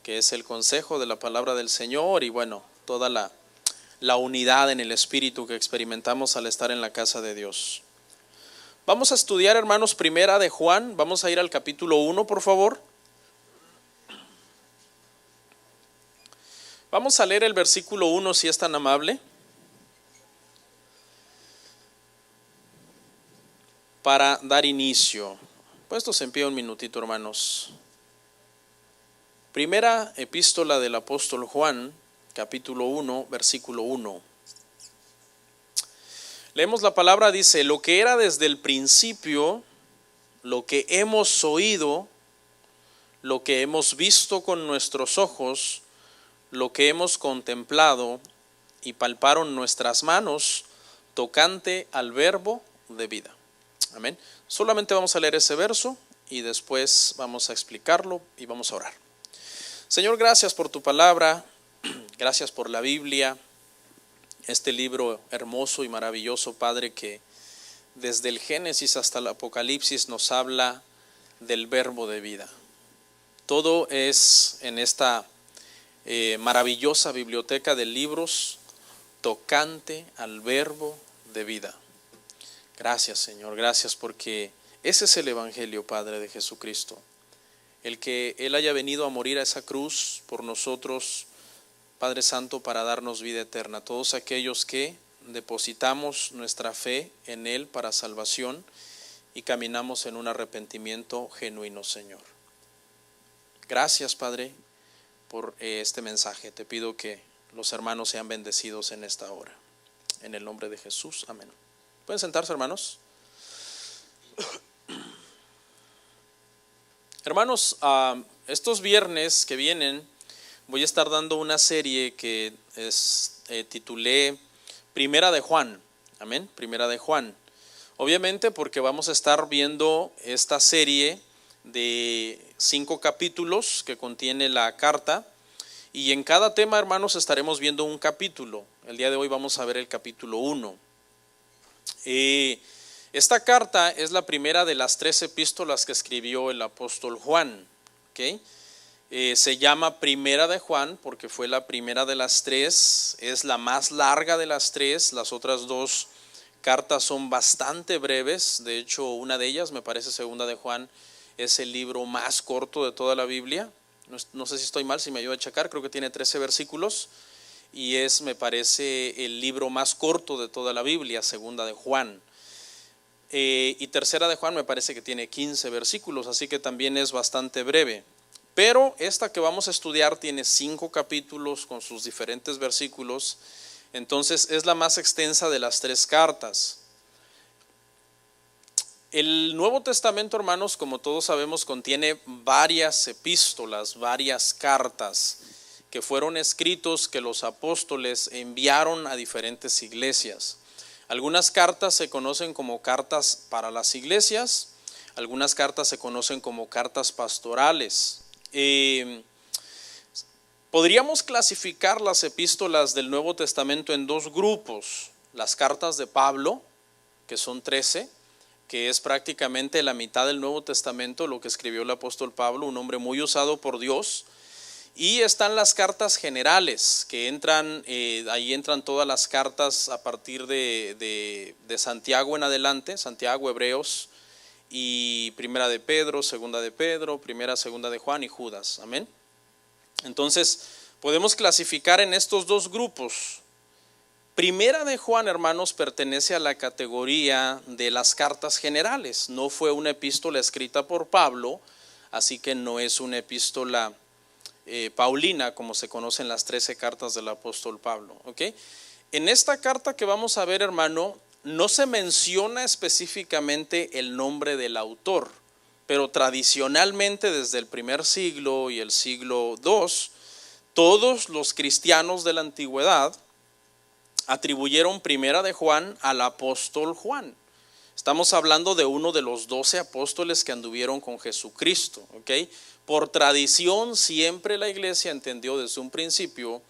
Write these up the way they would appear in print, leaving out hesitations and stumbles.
Que es el consejo de la palabra del Señor y bueno, toda la unidad en el Espíritu que experimentamos al estar en la casa de Dios. Vamos a estudiar, hermanos, primera de Juan. Vamos a ir al capítulo 1, por favor. Vamos a leer el versículo 1, si es tan amable, para dar inicio. Puestos en pie un minutito, hermanos. Primera epístola del apóstol Juan, capítulo 1, versículo 1. Leemos la palabra, dice: lo que era desde el principio, lo que hemos oído, lo que hemos visto con nuestros ojos, lo que hemos contemplado y palparon nuestras manos, tocante al verbo de vida. Amén. Solamente vamos a leer ese verso y después vamos a explicarlo y vamos a orar. Señor, gracias por tu palabra, gracias por la Biblia, este libro hermoso y maravilloso, Padre, que desde el Génesis hasta el Apocalipsis nos habla del verbo de vida. Todo es en esta maravillosa biblioteca de libros tocante al verbo de vida. Gracias, Señor, gracias porque ese es el Evangelio, Padre, de Jesucristo. El que Él haya venido a morir a esa cruz por nosotros, Padre Santo, para darnos vida eterna. Todos aquellos que depositamos nuestra fe en Él para salvación y caminamos en un arrepentimiento genuino, Señor. Gracias, Padre, por este mensaje. Te pido que los hermanos sean bendecidos en esta hora. En el nombre de Jesús, amén. ¿Pueden sentarse, hermanos? Hermanos, estos viernes que vienen voy a estar dando una serie que titulé Primera de Juan. Amén, Primera de Juan. Obviamente porque vamos a estar viendo esta serie de 5 capítulos que contiene la carta. Y en cada tema, hermanos, estaremos viendo un capítulo. El día de hoy vamos a ver el capítulo 1. Esta carta es la primera de las 3 epístolas que escribió el apóstol Juan. ¿Okay? Se llama Primera de Juan porque fue la primera de las 3, es la más larga de las 3, las otras 2 cartas son bastante breves, de hecho una de ellas, me parece Segunda de Juan, es el libro más corto de toda la Biblia, no sé si estoy mal, si me ayuda a checar, creo que tiene 13 versículos y es, me parece, el libro más corto de toda la Biblia, Segunda de Juan. Y Tercera de Juan me parece que tiene 15 versículos, así que también es bastante breve. Pero esta que vamos a estudiar tiene 5 capítulos con sus diferentes versículos, entonces es la más extensa de las 3 cartas. El Nuevo Testamento, hermanos, como todos sabemos, contiene varias epístolas, varias cartas que fueron escritos, que los apóstoles enviaron a diferentes iglesias. Algunas cartas se conocen como cartas para las iglesias, algunas cartas se conocen como cartas pastorales. Podríamos clasificar las epístolas del Nuevo Testamento en 2 grupos: las cartas de Pablo, que son 13, que es prácticamente la mitad del Nuevo Testamento, lo que escribió el apóstol Pablo, un hombre muy usado por Dios. Y están las cartas generales, que entran, ahí entran todas las cartas a partir de Santiago en adelante, Santiago, Hebreos, y Primera de Pedro, Segunda de Pedro, Primera, Segunda de Juan y Judas. Amén. Entonces, podemos clasificar en estos 2 grupos. Primera de Juan, hermanos, pertenece a la categoría de las cartas generales. No fue una epístola escrita por Pablo, así que no es una epístola paulina, como se conocen las 13 cartas del apóstol Pablo. ¿Okay? En esta carta que vamos a ver, hermano, no se menciona específicamente el nombre del autor, pero tradicionalmente desde el primer siglo y el siglo II, todos los cristianos de la antigüedad atribuyeron Primera de Juan al apóstol Juan. Estamos hablando de uno de los 12 apóstoles que anduvieron con Jesucristo. ¿Okay? Por tradición siempre la iglesia entendió desde un principio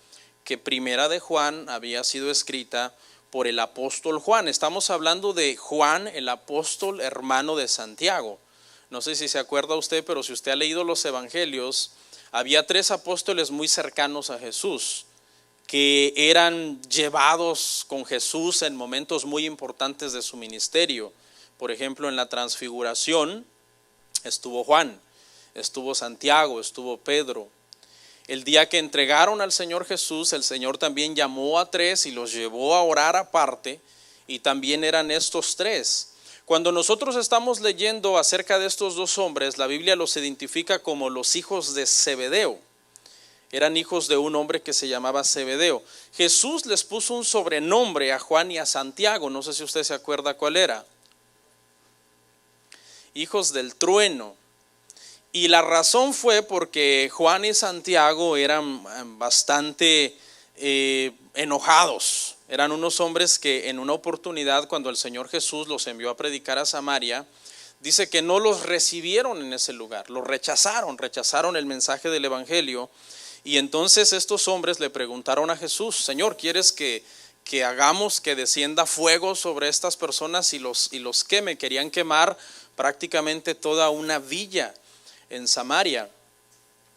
que Primera de Juan había sido escrita por el apóstol Juan. Estamos hablando de Juan, el apóstol hermano de Santiago. No sé si se acuerda usted, pero si usted ha leído los evangelios, había 3 apóstoles muy cercanos a Jesús, que eran llevados con Jesús en momentos muy importantes de su ministerio. Por ejemplo, en la transfiguración estuvo Juan, estuvo Santiago, estuvo Pedro. El día que entregaron al Señor Jesús, el Señor también llamó a 3 y los llevó a orar aparte, y también eran estos 3. Cuando nosotros estamos leyendo acerca de estos 2 hombres, la Biblia los identifica como los hijos de Zebedeo. Eran hijos de un hombre que se llamaba Zebedeo. Jesús les puso un sobrenombre a Juan y a Santiago, no sé si usted se acuerda cuál era. Hijos del trueno. Y la razón fue porque Juan y Santiago eran bastante enojados. Eran unos hombres que en una oportunidad, cuando el Señor Jesús los envió a predicar a Samaria, dice que no los recibieron en ese lugar, los rechazaron el mensaje del evangelio. Y entonces estos hombres le preguntaron a Jesús: Señor, ¿quieres que hagamos que descienda fuego sobre estas personas y los queme? Querían quemar prácticamente toda una villa en Samaria.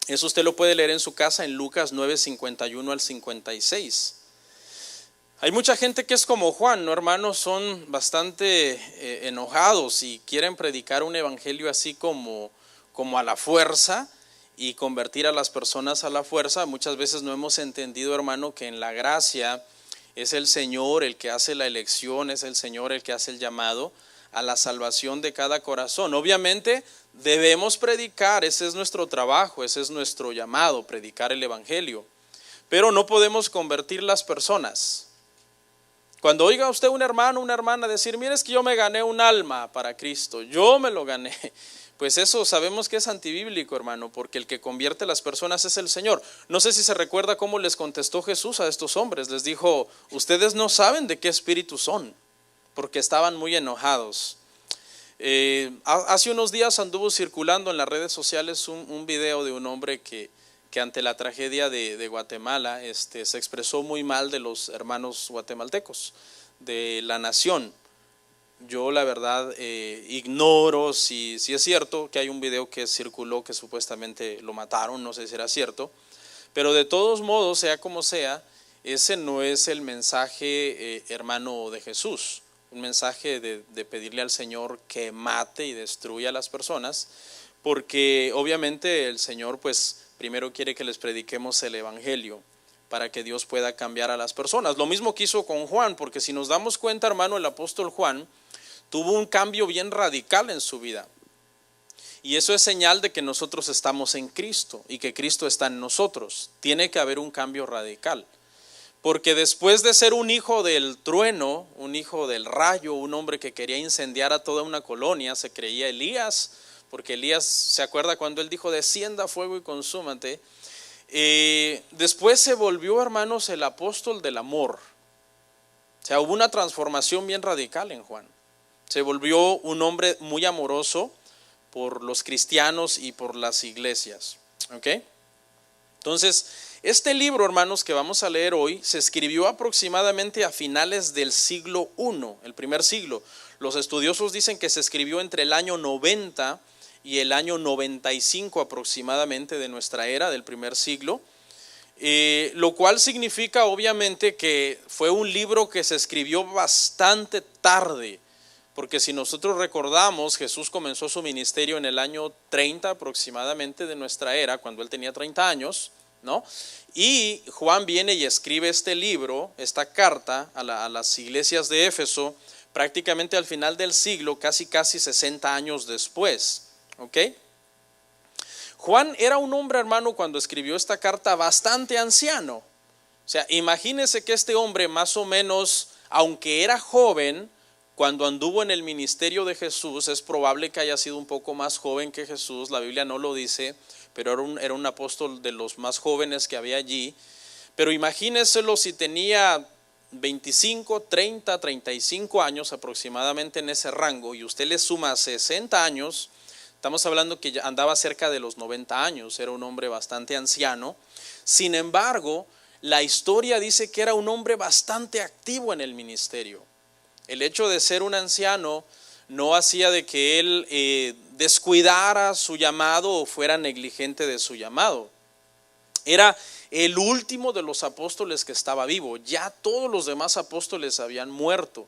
Eso usted lo puede leer en su casa en Lucas 9:51 al 56. Hay mucha gente que es como Juan, ¿no, hermanos? Son bastante enojados y quieren predicar un evangelio así como a la fuerza y convertir a las personas a la fuerza. Muchas veces no hemos entendido, hermano, que en la gracia es el Señor el que hace la elección, es el Señor el que hace el llamado a la salvación de cada corazón. Obviamente debemos predicar, ese es nuestro trabajo, ese es nuestro llamado, predicar el evangelio, pero no podemos convertir las personas. Cuando oiga usted un hermano, una hermana decir: mire, es que yo me gané un alma para Cristo, yo me lo gané, pues eso sabemos que es antibíblico, hermano, porque el que convierte a las personas es el Señor. No sé si se recuerda cómo les contestó Jesús a estos hombres. Les dijo: ustedes no saben de qué espíritu son, porque estaban muy enojados. Hace unos días anduvo circulando en las redes sociales un video de un hombre que ante la tragedia de Guatemala se expresó muy mal de los hermanos guatemaltecos, de la nación. Yo la verdad ignoro si es cierto que hay un video que circuló que supuestamente lo mataron, no sé si era cierto, pero de todos modos, sea como sea, ese no es el mensaje, hermano, de Jesús. Un mensaje de pedirle al Señor que mate y destruya a las personas, porque obviamente el Señor pues primero quiere que les prediquemos el evangelio para que Dios pueda cambiar a las personas. Lo mismo que hizo con Juan, porque si nos damos cuenta, hermano, el apóstol Juan tuvo un cambio bien radical en su vida, y eso es señal de que nosotros estamos en Cristo y que Cristo está en nosotros. Tiene que haber un cambio radical, porque después de ser un hijo del trueno, un hijo del rayo, un hombre que quería incendiar a toda una colonia, se creía Elías, porque Elías, ¿se acuerda cuando él dijo: descienda fuego y consúmate? Después se volvió, hermanos, el apóstol del amor. O sea, hubo una transformación bien radical en Juan. Se volvió un hombre muy amoroso por los cristianos y por las iglesias. ¿Ok? Entonces, este libro, hermanos, que vamos a leer hoy, se escribió aproximadamente a finales del siglo I, el primer siglo. Los estudiosos dicen que se escribió entre el año 90 y el año 95 aproximadamente de nuestra era, del primer siglo, lo cual significa obviamente que fue un libro que se escribió bastante tarde, porque si nosotros recordamos, Jesús comenzó su ministerio en el año 30 aproximadamente de nuestra era, cuando él tenía 30 años, ¿no? Y Juan viene y escribe este libro, esta carta a las iglesias de Éfeso, prácticamente al final del siglo, casi 60 años después. ¿Ok? Juan era un hombre, hermano, cuando escribió esta carta, bastante anciano. O sea, imagínese que este hombre más o menos, aunque era joven, cuando anduvo en el ministerio de Jesús, es probable que haya sido un poco más joven que Jesús. La Biblia no lo dice, pero era un apóstol de los más jóvenes que había allí. Pero imagíneselo si tenía 25, 30, 35 años aproximadamente en ese rango, y usted le suma 60 años, estamos hablando que ya andaba cerca de los 90 años, era un hombre bastante anciano. Sin embargo, la historia dice que era un hombre bastante activo en el ministerio. El hecho de ser un anciano no hacía de que él descuidara su llamado o fuera negligente de su llamado. Era el último de los apóstoles que estaba vivo. Ya todos los demás apóstoles habían muerto.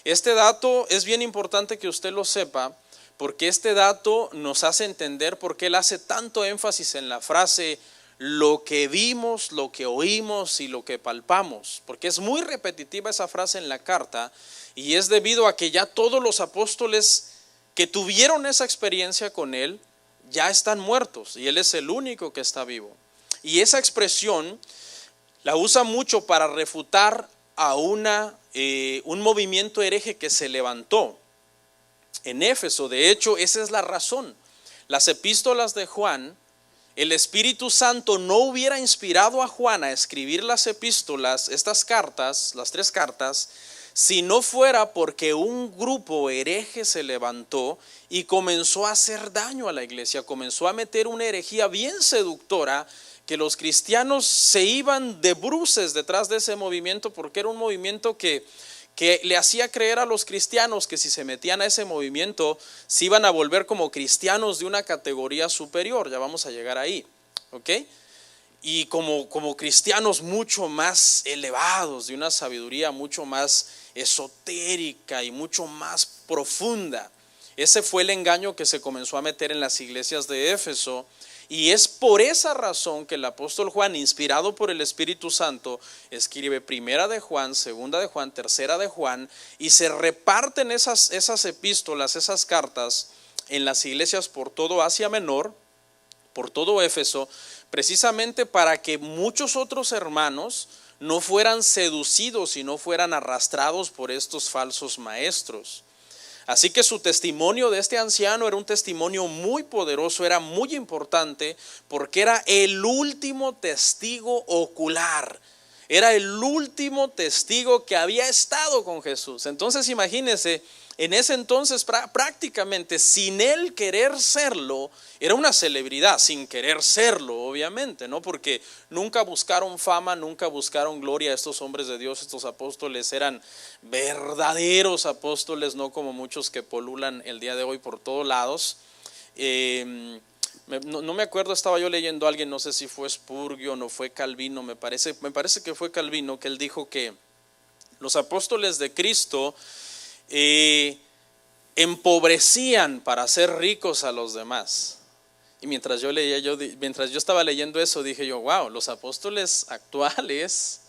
Este dato es bien importante que usted lo sepa, porque este dato nos hace entender por qué él hace tanto énfasis en la frase lo que vimos, lo que oímos y lo que palpamos, porque es muy repetitiva esa frase en la carta, y es debido a que ya todos los apóstoles que tuvieron esa experiencia con él ya están muertos y él es el único que está vivo. Y esa expresión la usa mucho para refutar a un movimiento hereje que se levantó en Éfeso. De hecho, esa es la razón. Las epístolas de Juan, el Espíritu Santo no hubiera inspirado a Juan a escribir las epístolas, estas cartas, las 3 cartas, si no fuera porque un grupo hereje se levantó y comenzó a hacer daño a la iglesia, comenzó a meter una herejía bien seductora, que los cristianos se iban de bruces detrás de ese movimiento, porque era un movimiento que le hacía creer a los cristianos que si se metían a ese movimiento se iban a volver como cristianos de una categoría superior. Ya vamos a llegar ahí, ¿ok? Y como cristianos mucho más elevados, de una sabiduría mucho más esotérica y mucho más profunda. Ese fue el engaño que se comenzó a meter en las iglesias de Éfeso. Y es por esa razón que el apóstol Juan, inspirado por el Espíritu Santo, escribe 1 de Juan, 2 de Juan, 3 de Juan, y se reparten esas epístolas, esas cartas en las iglesias por todo Asia Menor, por todo Éfeso, precisamente para que muchos otros hermanos no fueran seducidos y no fueran arrastrados por estos falsos maestros. Así que su testimonio de este anciano era un testimonio muy poderoso, era muy importante, porque era el último testigo ocular, era el último testigo que había estado con Jesús. Entonces imagínense, en ese entonces prácticamente sin él querer serlo, era una celebridad, sin querer serlo obviamente, ¿no? Porque nunca buscaron fama, nunca buscaron gloria. Estos hombres de Dios, estos apóstoles eran verdaderos apóstoles, no como muchos que polulan el día de hoy por todos lados. No me acuerdo, estaba yo leyendo a alguien, no sé si fue Spurgeon o fue Calvino, me parece que fue Calvino, que él dijo que los apóstoles de Cristo empobrecían para hacer ricos a los demás. Y mientras yo estaba leyendo eso, dije yo, wow, los apóstoles actuales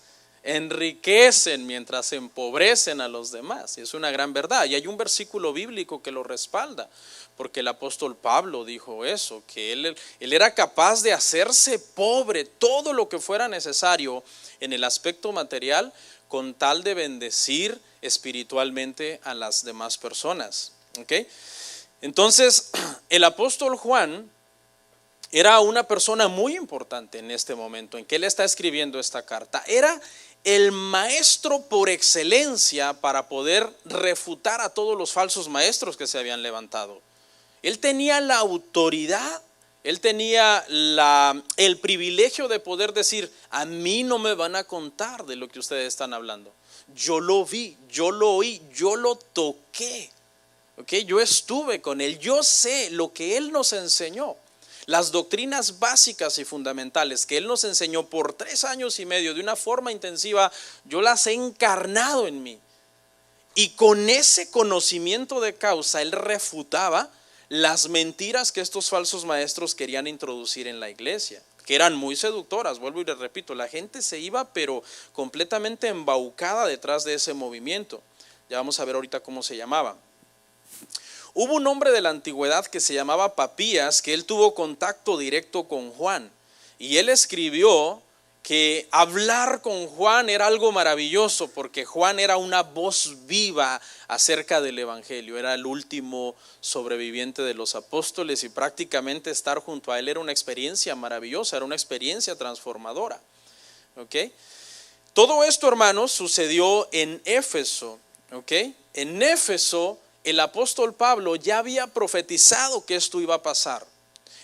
enriquecen mientras empobrecen a los demás. Y es una gran verdad. Y hay un versículo bíblico que lo respalda, porque el apóstol Pablo dijo eso, que él era capaz de hacerse pobre todo lo que fuera necesario en el aspecto material, con tal de bendecir espiritualmente a las demás personas. ¿Okay? Entonces, el apóstol Juan era una persona muy importante en este momento en que él está escribiendo esta carta. Era el maestro por excelencia para poder refutar a todos los falsos maestros que se habían levantado. Él tenía la autoridad, él tenía el privilegio de poder decir: a mí no me van a contar de lo que ustedes están hablando. Yo lo vi, yo lo oí, yo lo toqué. ¿Okay? Yo estuve con él, yo sé lo que él nos enseñó. Las doctrinas básicas y fundamentales que él nos enseñó por 3 años y medio de una forma intensiva, yo las he encarnado en mí. Y con ese conocimiento de causa, él refutaba las mentiras que estos falsos maestros querían introducir en la iglesia, que eran muy seductoras. Vuelvo y les repito, la gente se iba pero completamente embaucada detrás de ese movimiento. Ya vamos a ver ahorita cómo se llamaba. Hubo un hombre de la antigüedad que se llamaba Papías, que él tuvo contacto directo con Juan, y él escribió que hablar con Juan era algo maravilloso, porque Juan era una voz viva acerca del evangelio, era el último sobreviviente de los apóstoles, y prácticamente estar junto a él era una experiencia maravillosa, era una experiencia transformadora. ¿Okay? Todo esto, hermanos, sucedió en Éfeso. ¿Okay? En Éfeso el apóstol Pablo ya había profetizado que esto iba a pasar.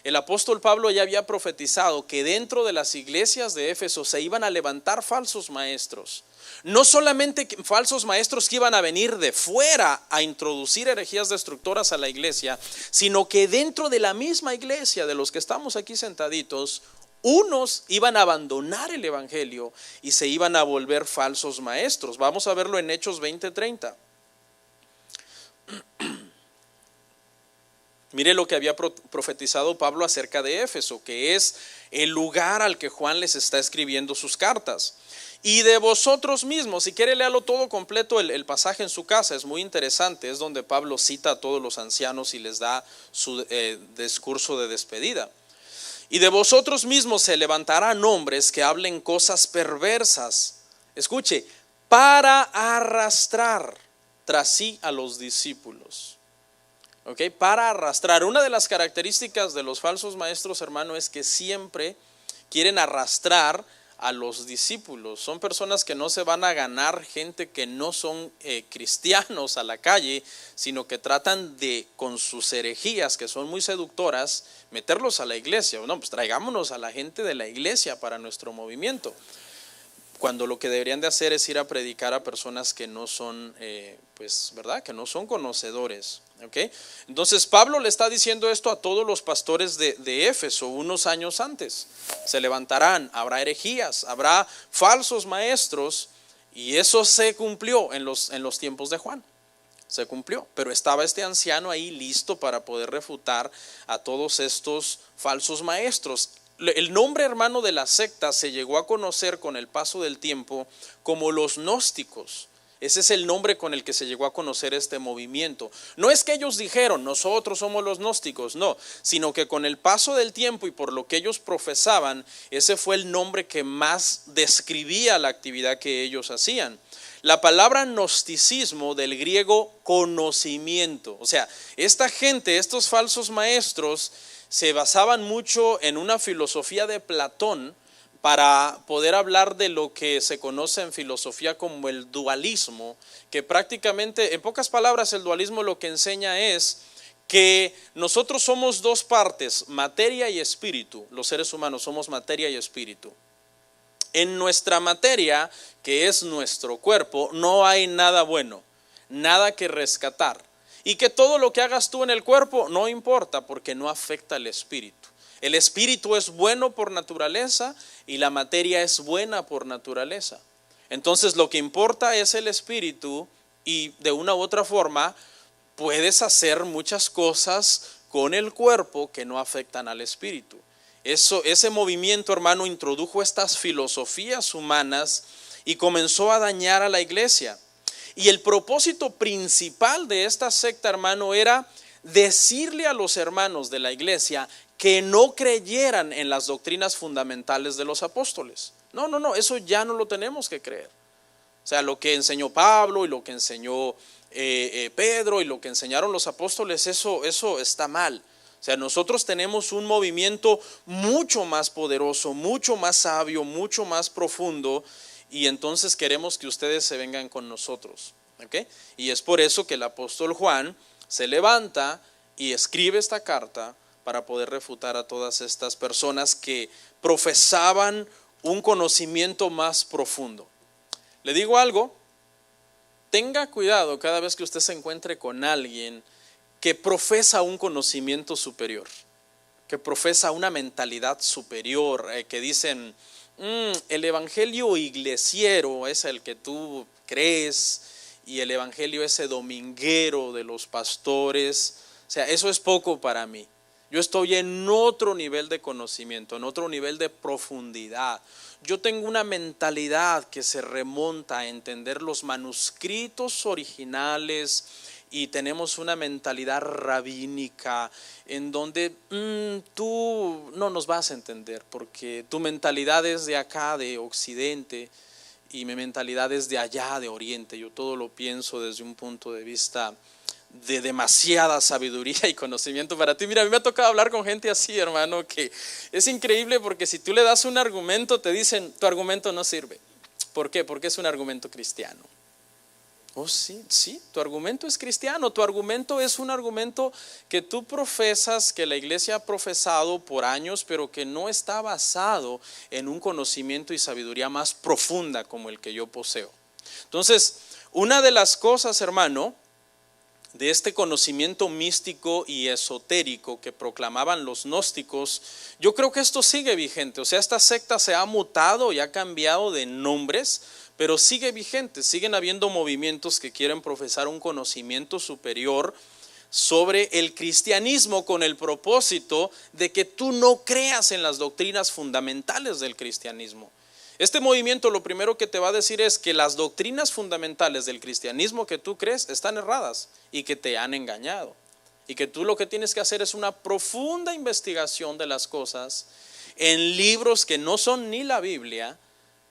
El apóstol Pablo ya había profetizado que dentro de las iglesias de Éfeso se iban a levantar falsos maestros. No solamente falsos maestros que iban a venir de fuera a introducir herejías destructoras a la iglesia, sino que dentro de la misma iglesia de los que estamos aquí sentaditos, Unos iban a abandonar el evangelio y se iban a volver falsos maestros. Vamos a verlo en Hechos 20:30. Mire lo que había profetizado Pablo acerca de Éfeso, que es el lugar al que Juan les está escribiendo sus cartas. Y de vosotros mismos, si quiere léalo todo completo el pasaje en su casa, es muy interesante, es donde Pablo cita a todos los ancianos y les da su discurso de despedida. Y de vosotros mismos se levantarán hombres que hablen cosas perversas, escuche, para arrastrar tras sí a los discípulos. Okay, para arrastrar. Una de las características de los falsos maestros, hermano, es que siempre quieren arrastrar a los discípulos. Son personas que no se van a ganar gente que no son cristianos a la calle, sino que tratan de, con sus herejías que son muy seductoras, meterlos a la iglesia. No, pues traigámonos a la gente de la iglesia para nuestro movimiento, cuando lo que deberían de hacer es ir a predicar a personas que no son, pues, ¿verdad? Que no son conocedores. ¿Okay? Entonces Pablo le está diciendo esto a todos los pastores de Éfeso unos años antes. Se levantarán, habrá herejías, habrá falsos maestros, y eso se cumplió en los tiempos de Juan. Se cumplió, pero estaba este anciano ahí listo para poder refutar a todos estos falsos maestros. El nombre, hermano, de la secta se llegó a conocer con el paso del tiempo como los gnósticos. Ese es el nombre con el que se llegó a conocer este movimiento. No es que ellos dijeron, nosotros somos los gnósticos, no, sino que con el paso del tiempo y por lo que ellos profesaban, ese fue el nombre que más describía la actividad que ellos hacían. La palabra gnosticismo, del griego conocimiento, o sea, esta gente, estos falsos maestros, se basaban mucho en una filosofía de Platón para poder hablar de lo que se conoce en filosofía como el dualismo, que prácticamente, en pocas palabras, el dualismo lo que enseña es que nosotros somos dos partes, materia y espíritu. Los seres humanos somos materia y espíritu. En nuestra materia, que es nuestro cuerpo, no hay nada bueno, nada que rescatar. Y que todo lo que hagas tú en el cuerpo no importa, porque no afecta al espíritu. El espíritu es bueno por naturaleza y la materia es buena por naturaleza. Entonces lo que importa es el espíritu, y de una u otra forma puedes hacer muchas cosas con el cuerpo que no afectan al espíritu. Ese movimiento, hermano, introdujo estas filosofías humanas y comenzó a dañar a la iglesia. Y el propósito principal de esta secta, hermano, era decirle a los hermanos de la iglesia que no creyeran en las doctrinas fundamentales de los apóstoles. No, eso ya no lo tenemos que creer. O sea, lo que enseñó Pablo y lo que enseñó Pedro y lo que enseñaron los apóstoles, eso está mal. O sea, nosotros tenemos un movimiento mucho más poderoso, mucho más sabio, mucho más profundo, y entonces queremos que ustedes se vengan con nosotros. ¿Okay? Y es por eso que el apóstol Juan se levanta y escribe esta carta para poder refutar a todas estas personas que profesaban un conocimiento más profundo. Le digo algo, tenga cuidado cada vez que usted se encuentre con alguien que profesa un conocimiento superior, que profesa una mentalidad superior, que dicen, el evangelio iglesiero es el que tú crees, y el evangelio ese dominguero de los pastores, o sea, eso es poco para mí. Yo estoy en otro nivel de conocimiento, en otro nivel de profundidad. Yo tengo una mentalidad que se remonta a entender los manuscritos originales, y tenemos una mentalidad rabínica en donde tú no nos vas a entender, porque tu mentalidad es de acá, de occidente, y mi mentalidad es de allá, de oriente. Yo todo lo pienso desde un punto de vista de demasiada sabiduría y conocimiento para ti. Mira, a mí me ha tocado hablar con gente así, hermano, que es increíble, porque si tú le das un argumento, te dicen, tu argumento no sirve. ¿Por qué? Porque es un argumento cristiano. Oh, sí, tu argumento es cristiano, tu argumento es un argumento que tú profesas, que la iglesia ha profesado por años, pero que no está basado en un conocimiento y sabiduría más profunda como el que yo poseo. Entonces, una de las cosas, hermano, de este conocimiento místico y esotérico que proclamaban los gnósticos, yo creo que esto sigue vigente. O sea, esta secta se ha mutado y ha cambiado de nombres, pero sigue vigente. Siguen habiendo movimientos que quieren profesar un conocimiento superior sobre el cristianismo con el propósito de que tú no creas en las doctrinas fundamentales del cristianismo. Este movimiento lo primero que te va a decir es que las doctrinas fundamentales del cristianismo que tú crees están erradas y que te han engañado. Y que tú lo que tienes que hacer es una profunda investigación de las cosas en libros que no son ni la Biblia,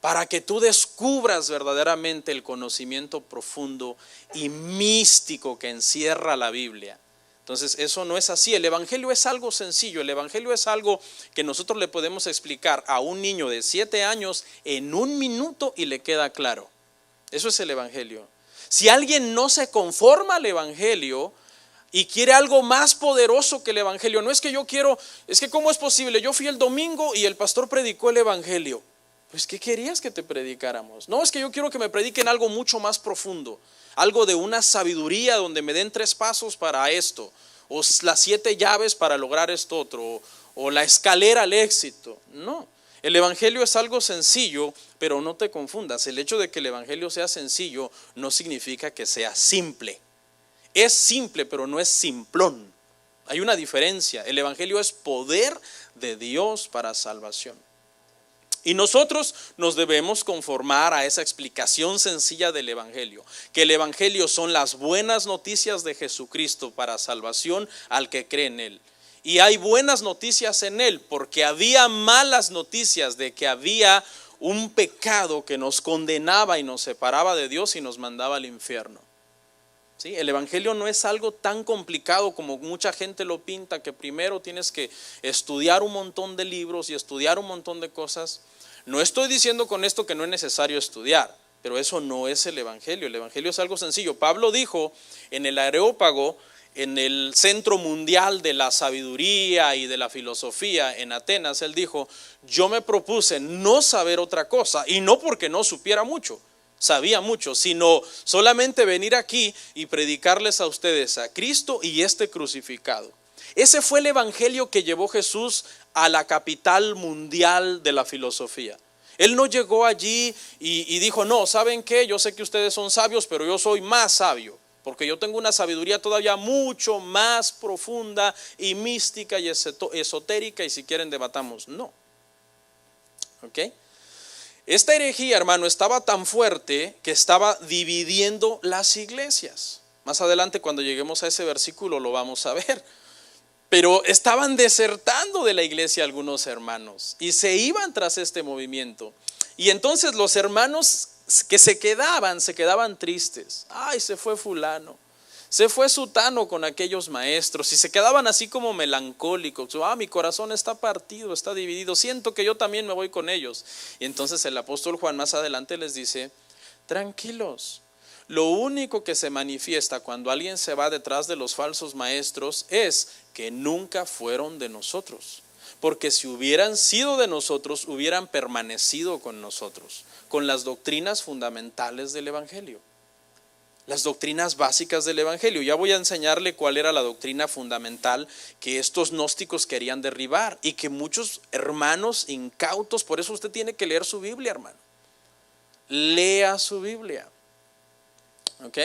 para que tú descubras verdaderamente el conocimiento profundo y místico que encierra la Biblia. Entonces eso no es así. El evangelio es algo sencillo. El evangelio es algo que nosotros le podemos explicar a un niño de 7 años en 1 minuto y le queda claro. Eso es el evangelio. Si alguien no se conforma al evangelio y quiere algo más poderoso que el evangelio, no es que yo quiero, es que ¿cómo es posible? Yo fui el domingo y el pastor predicó el evangelio. Pues ¿qué querías que te predicáramos? No, es que yo quiero que me prediquen algo mucho más profundo, algo de una sabiduría donde me den 3 pasos para esto, o las 7 llaves para lograr esto otro, o la escalera al éxito. No, el evangelio es algo sencillo, pero no te confundas. El hecho de que el evangelio sea sencillo no significa que sea simple. Es simple, pero no es simplón. Hay una diferencia. El evangelio es poder de Dios para salvación. Y nosotros nos debemos conformar a esa explicación sencilla del evangelio, que el evangelio son las buenas noticias de Jesucristo para salvación al que cree en él. Y hay buenas noticias en él, porque había malas noticias de que había un pecado que nos condenaba y nos separaba de Dios y nos mandaba al infierno. ¿Sí? El evangelio no es algo tan complicado como mucha gente lo pinta, que primero tienes que estudiar un montón de libros y estudiar un montón de cosas. No estoy diciendo con esto que no es necesario estudiar, pero eso no es el evangelio. El evangelio es algo sencillo. Pablo dijo en el Areópago, en el centro mundial de la sabiduría y de la filosofía en Atenas, él dijo: yo me propuse no saber otra cosa, y no porque no supiera mucho, sabía mucho, sino solamente venir aquí y predicarles a ustedes a Cristo y este crucificado. Ese fue el evangelio que llevó Jesús a la capital mundial de la filosofía. Él no llegó allí y dijo: no, ¿saben qué? Yo sé que ustedes son sabios, pero yo soy más sabio, porque yo tengo una sabiduría todavía mucho más profunda y mística y esotérica, y si quieren debatamos. No. ¿Ok? Esta herejía, hermano, estaba tan fuerte que estaba dividiendo las iglesias. Más adelante, cuando lleguemos a ese versículo, lo vamos a ver. Pero estaban desertando de la iglesia algunos hermanos y se iban tras este movimiento. Y entonces los hermanos que se quedaban tristes. Ay, se fue fulano, se fue sutano con aquellos maestros, y se quedaban así como melancólicos. Mi corazón está partido, está dividido, siento que yo también me voy con ellos. Y entonces el apóstol Juan más adelante les dice: tranquilos, lo único que se manifiesta cuando alguien se va detrás de los falsos maestros es que nunca fueron de nosotros. Porque si hubieran sido de nosotros, hubieran permanecido con nosotros, con las doctrinas fundamentales del evangelio, las doctrinas básicas del evangelio. Ya voy a enseñarle cuál era la doctrina fundamental que estos gnósticos querían derribar, y que muchos hermanos incautos, por eso usted tiene que leer su Biblia, hermano. Lea su Biblia. ¿Ok?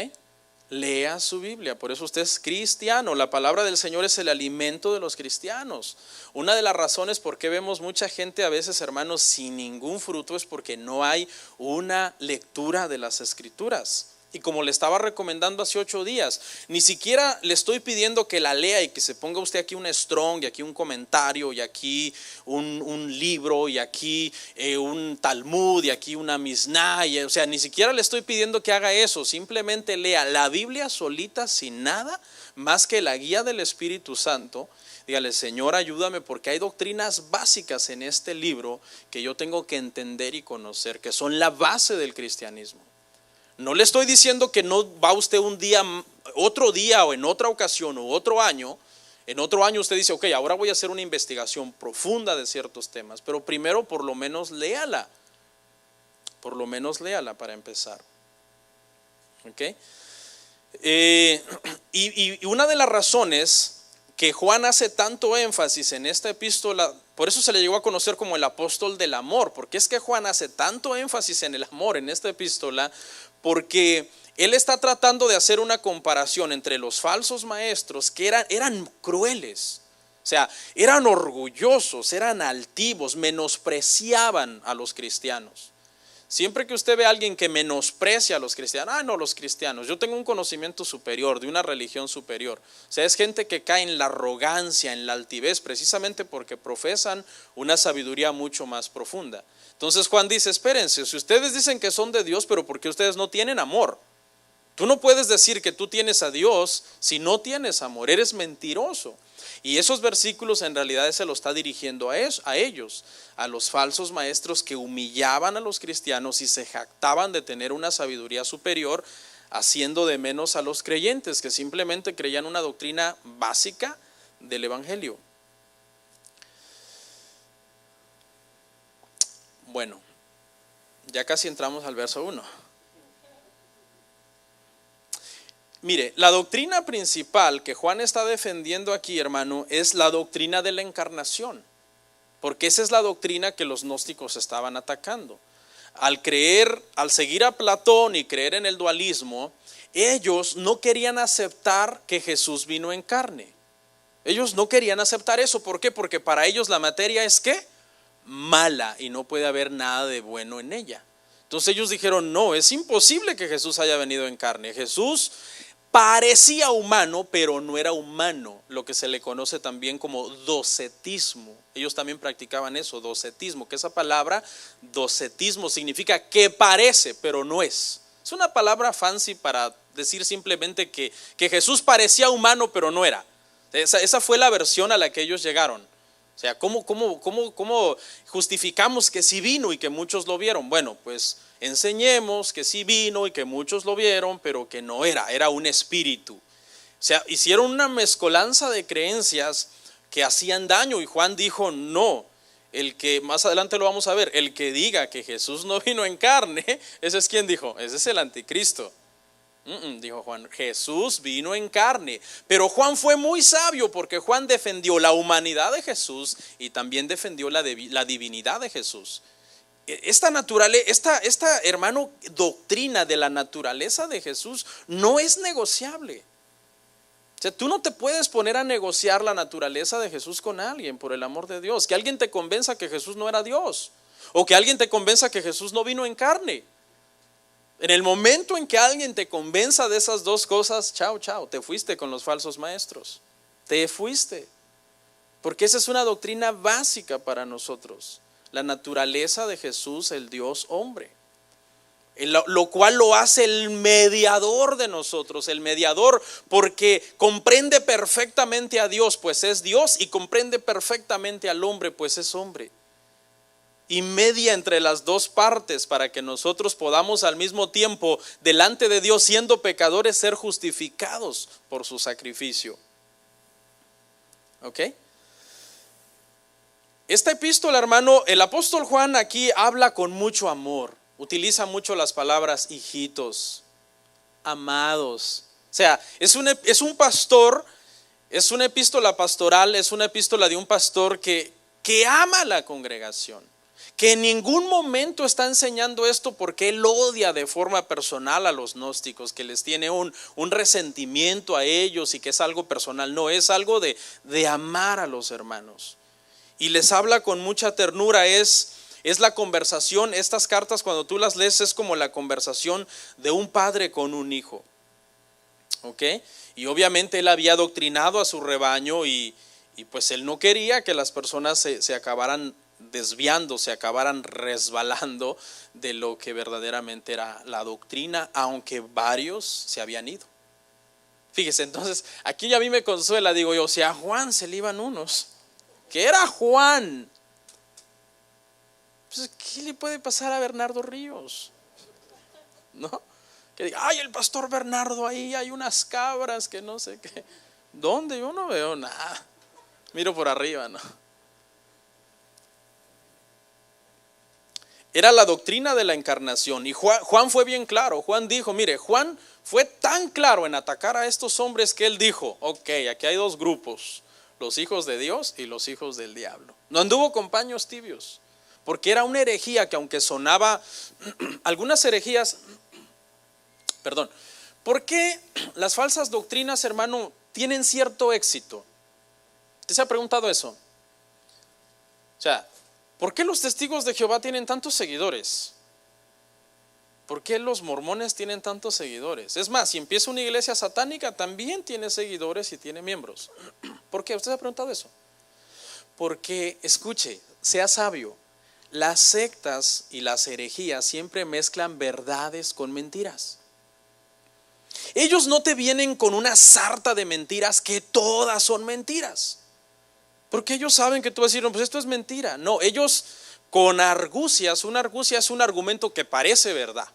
Lea su Biblia, por eso usted es cristiano. La palabra del Señor es el alimento de los cristianos. Una de las razones por qué vemos mucha gente a veces, hermanos, sin ningún fruto, es porque no hay una lectura de las Escrituras. Y como le estaba recomendando hace 8 días, ni siquiera le estoy pidiendo que la lea y que se ponga usted aquí un Strong, y aquí un comentario, y aquí un libro, y aquí un Talmud, y aquí una Misná. O sea, ni siquiera le estoy pidiendo que haga eso. Simplemente lea la Biblia solita, sin nada más que la guía del Espíritu Santo. Dígale: Señor, ayúdame, porque hay doctrinas básicas en este libro que yo tengo que entender y conocer, que son la base del cristianismo. No le estoy diciendo que no va usted un día, otro día, o en otra ocasión, o otro año. En otro año usted dice: ok, ahora voy a hacer una investigación profunda de ciertos temas. Pero primero, por lo menos léala. Por lo menos léala para empezar. ¿Ok? Eh, y una de las razones que Juan hace tanto énfasis en esta epístola, por eso se le llegó a conocer como el apóstol del amor, porque es que Juan hace tanto énfasis en el amor en esta epístola, porque él está tratando de hacer una comparación entre los falsos maestros que eran crueles, o sea, eran orgullosos, eran altivos, menospreciaban a los cristianos. Siempre que usted ve a alguien que menosprecia a los cristianos, no, los cristianos, yo tengo un conocimiento superior, de una religión superior. O sea, es gente que cae en la arrogancia, en la altivez, precisamente porque profesan una sabiduría mucho más profunda. Entonces Juan dice, espérense, si ustedes dicen que son de Dios, pero ¿por qué ustedes no tienen amor? Tú no puedes decir que tú tienes a Dios si no tienes amor, eres mentiroso. Y esos versículos en realidad se lo está dirigiendo a ellos, a los falsos maestros que humillaban a los cristianos y se jactaban de tener una sabiduría superior, haciendo de menos a los creyentes que simplemente creían una doctrina básica del evangelio. Bueno, ya casi entramos al verso 1. Mire, la doctrina principal que Juan está defendiendo aquí, hermano, es la doctrina de la encarnación, porque esa es la doctrina que los gnósticos estaban atacando. Al seguir a Platón y creer en el dualismo, ellos no querían aceptar que Jesús vino en carne. Ellos no querían aceptar eso. ¿Por qué? Porque para ellos la materia es ¿qué? Mala, y no puede haber nada de bueno en ella. Entonces ellos dijeron, no, es imposible que Jesús haya venido en carne. Jesús parecía humano, pero no era humano, lo que se le conoce también como docetismo. Ellos también practicaban eso, docetismo, que esa palabra docetismo significa que parece, pero no es. Es una palabra fancy para decir simplemente que Jesús parecía humano, pero no era. Esa fue la versión a la que ellos llegaron. O sea, ¿cómo justificamos que sí vino y que muchos lo vieron? Bueno, pues enseñemos que sí vino y que muchos lo vieron, pero que no era un espíritu. O sea, hicieron una mezcolanza de creencias que hacían daño, y Juan dijo, no, el que, más adelante lo vamos a ver, el que diga que Jesús no vino en carne, ese es quien dijo, ese es el anticristo. Dijo Juan, Jesús vino en carne. Pero Juan fue muy sabio, porque Juan defendió la humanidad de Jesús y también defendió la divinidad de Jesús. Esta hermano, doctrina de la naturaleza de Jesús no es negociable. O sea, tú no te puedes poner a negociar la naturaleza de Jesús con alguien, por el amor de Dios. Que alguien te convenza que Jesús no era Dios, o que alguien te convenza que Jesús no vino en carne. En el momento en que alguien te convenza de esas dos cosas, chao, te fuiste con los falsos maestros. Te fuiste. Porque esa es una doctrina básica para nosotros. La naturaleza de Jesús, el Dios hombre. Lo cual lo hace el mediador de nosotros, el mediador, porque comprende perfectamente a Dios, pues es Dios, y comprende perfectamente al hombre, pues es hombre. Y media entre las dos partes para que nosotros podamos al mismo tiempo, delante de Dios, siendo pecadores, ser justificados por su sacrificio. ¿Ok? Esta epístola, hermano, el apóstol Juan aquí habla con mucho amor, utiliza mucho las palabras hijitos, amados. O sea, es un pastor, es una epístola pastoral, es una epístola de un pastor que ama a la congregación, que en ningún momento está enseñando esto porque él odia de forma personal a los gnósticos, que les tiene un resentimiento a ellos y que es algo personal. No, es algo de amar a los hermanos. Y les habla con mucha ternura. Es la conversación, estas cartas cuando tú las lees es como la conversación de un padre con un hijo. ¿Ok? Y obviamente él había adoctrinado a su rebaño y pues él no quería que las personas se acabaran desviando, se acabaran resbalando de lo que verdaderamente era la doctrina, aunque varios se habían ido. Fíjese, entonces aquí ya a mí me consuela, digo yo, si a Juan se le iban unos, que era Juan, pues ¿qué le puede pasar a Bernardo Ríos? ¿No? Que diga, ay, el pastor Bernardo, ahí hay unas cabras que no sé qué. ¿Dónde? Yo no veo nada, miro por arriba, ¿no? Era la doctrina de la encarnación. Y Juan fue bien claro. Juan dijo, mire, Juan fue tan claro en atacar a estos hombres que él dijo, ok, aquí hay dos grupos, los hijos de Dios y los hijos del diablo. No anduvo con paños tibios, porque era una herejía que aunque sonaba, algunas herejías, perdón, ¿por qué las falsas doctrinas, hermano, tienen cierto éxito? ¿Usted se ha preguntado eso? O sea, ¿por qué los testigos de Jehová tienen tantos seguidores? ¿Por qué los mormones tienen tantos seguidores? Es más, si empieza una iglesia satánica, también tiene seguidores y tiene miembros. ¿Por qué? ¿Usted se ha preguntado eso? Porque, escuche, sea sabio, las sectas y las herejías siempre mezclan verdades con mentiras. Ellos no te vienen con una sarta de mentiras que todas son mentiras, porque ellos saben que tú vas a decir, no, pues esto es mentira. No, ellos con argucias, una argucia es un argumento que parece verdad.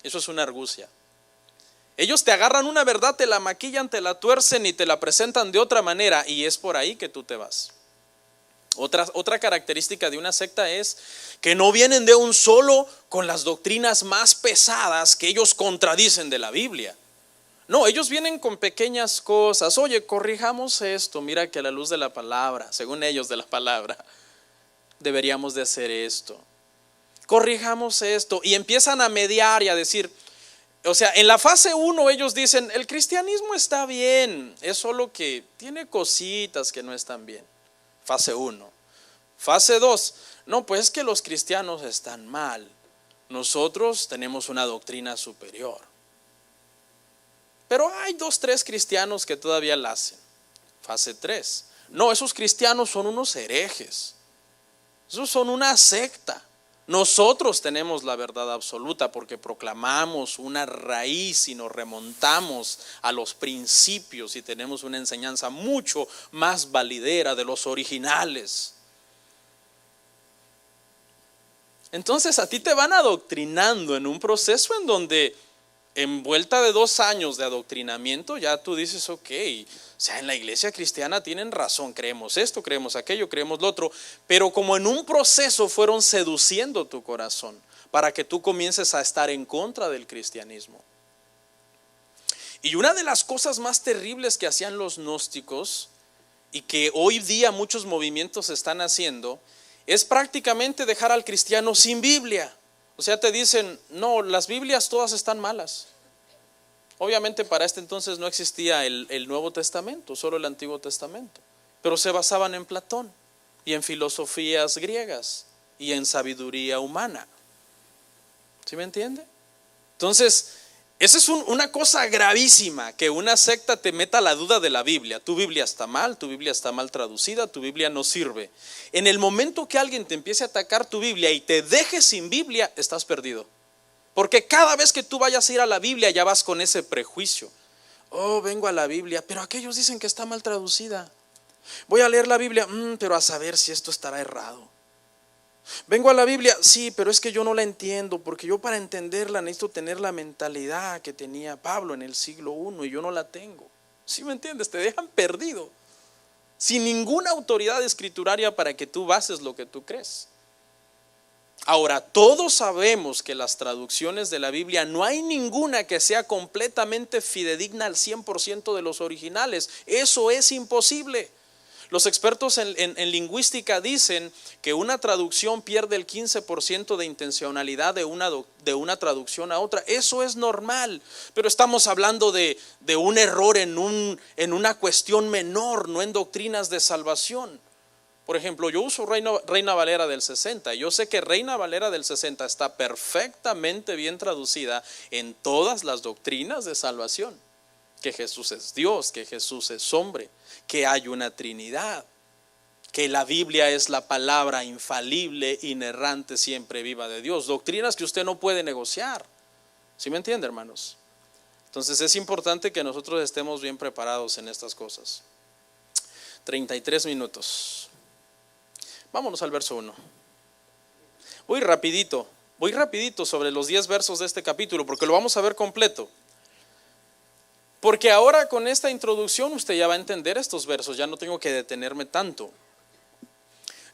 Eso es una argucia. Ellos te agarran una verdad, te la maquillan, te la tuercen y te la presentan de otra manera, y es por ahí que tú te vas. Otra característica de una secta es que no vienen de un solo con las doctrinas más pesadas que ellos contradicen de la Biblia. No, ellos vienen con pequeñas cosas. Oye, corrijamos esto, mira que a la luz de la palabra, según ellos de la palabra, deberíamos de hacer esto. Corrijamos esto, y empiezan a mediar y a decir, o sea, en la fase 1 ellos dicen, el cristianismo está bien, es solo que tiene cositas que no están bien. Fase 1. Fase 2, no, pues es que los cristianos están mal, nosotros tenemos una doctrina superior. Pero hay 2, 3 cristianos que todavía la hacen. Fase 3, no, esos cristianos son unos herejes, esos son una secta. Nosotros tenemos la verdad absoluta porque proclamamos una raíz y nos remontamos a los principios y tenemos una enseñanza mucho más validera de los originales. Entonces a ti te van adoctrinando en un proceso en donde en vuelta de 2 años de adoctrinamiento ya tú dices, ok, o sea, en la iglesia cristiana tienen razón, creemos esto, creemos aquello, creemos lo otro, pero como en un proceso fueron seduciendo tu corazón para que tú comiences a estar en contra del cristianismo. Y una de las cosas más terribles que hacían los gnósticos y que hoy día muchos movimientos están haciendo es prácticamente dejar al cristiano sin Biblia. O sea, te dicen, no, las Biblias todas están malas. Obviamente para este entonces no existía el Nuevo Testamento, solo el Antiguo Testamento. Pero se basaban en Platón y en filosofías griegas y en sabiduría humana. ¿Sí me entiende? Entonces, esa es una cosa gravísima, que una secta te meta la duda de la Biblia. Tu Biblia está mal traducida, tu Biblia no sirve. En el momento que alguien te empiece a atacar tu Biblia y te deje sin Biblia, estás perdido. Porque cada vez que tú vayas a ir a la Biblia ya vas con ese prejuicio. Oh, vengo a la Biblia, pero aquellos dicen que está mal traducida. Voy a leer la Biblia, pero a saber si esto estará errado. Vengo a la Biblia, sí, pero es que yo no la entiendo, porque yo para entenderla necesito tener la mentalidad que tenía Pablo en el siglo I y yo no la tengo. ¿Sí me entiendes? Te dejan perdido, sin ninguna autoridad escrituraria para que tú bases lo que tú crees. Ahora, todos sabemos que las traducciones de la Biblia no hay ninguna que sea completamente fidedigna al 100% de los originales. Eso es imposible. Los expertos en lingüística dicen que una traducción pierde el 15% de intencionalidad de una traducción a otra. Eso es normal, pero estamos hablando de un error en una cuestión menor, no en doctrinas de salvación. Por ejemplo, yo uso Reina Valera del 60. Yo sé que Reina Valera del 60 está perfectamente bien traducida en todas las doctrinas de salvación. Que Jesús es Dios, que Jesús es hombre, que hay una Trinidad, que la Biblia es la palabra infalible, inerrante, siempre viva de Dios. Doctrinas que usted no puede negociar. ¿Sí me entiende, hermanos? Entonces es importante que nosotros estemos bien preparados en estas cosas. 33 minutos. Vámonos al verso 1. Voy rapidito sobre los 10 versos de este capítulo, porque lo vamos a ver completo. Porque ahora con esta introducción usted ya va a entender estos versos, ya no tengo que detenerme tanto.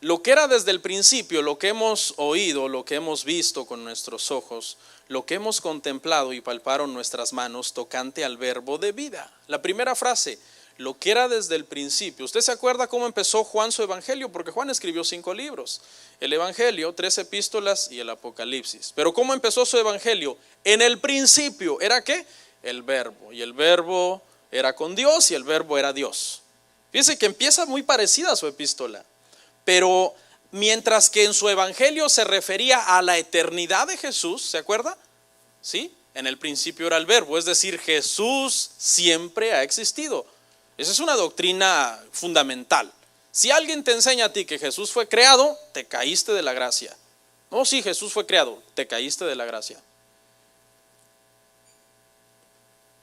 lo que era desde el principio, lo que hemos oído, lo que hemos visto con nuestros ojos, lo que hemos contemplado y palparon nuestras manos tocante al verbo de vida. La primera frase, lo que era desde el principio. ¿Usted se acuerda cómo empezó Juan su evangelio? Porque Juan escribió 5 libros. El evangelio, 3 epístolas y el Apocalipsis. Pero ¿cómo empezó su evangelio? En el principio, ¿era qué? El verbo. Y el verbo era con Dios y el verbo era Dios. Fíjese que empieza muy parecida a su epístola. Pero mientras que en su evangelio se refería a la eternidad de Jesús, ¿se acuerda? ¿Sí? En el principio era el verbo, es decir, Jesús siempre ha existido. Esa es una doctrina fundamental. Si alguien te enseña a ti que Jesús fue creado, te caíste de la gracia. No, sí, Jesús fue creado, te caíste de la gracia.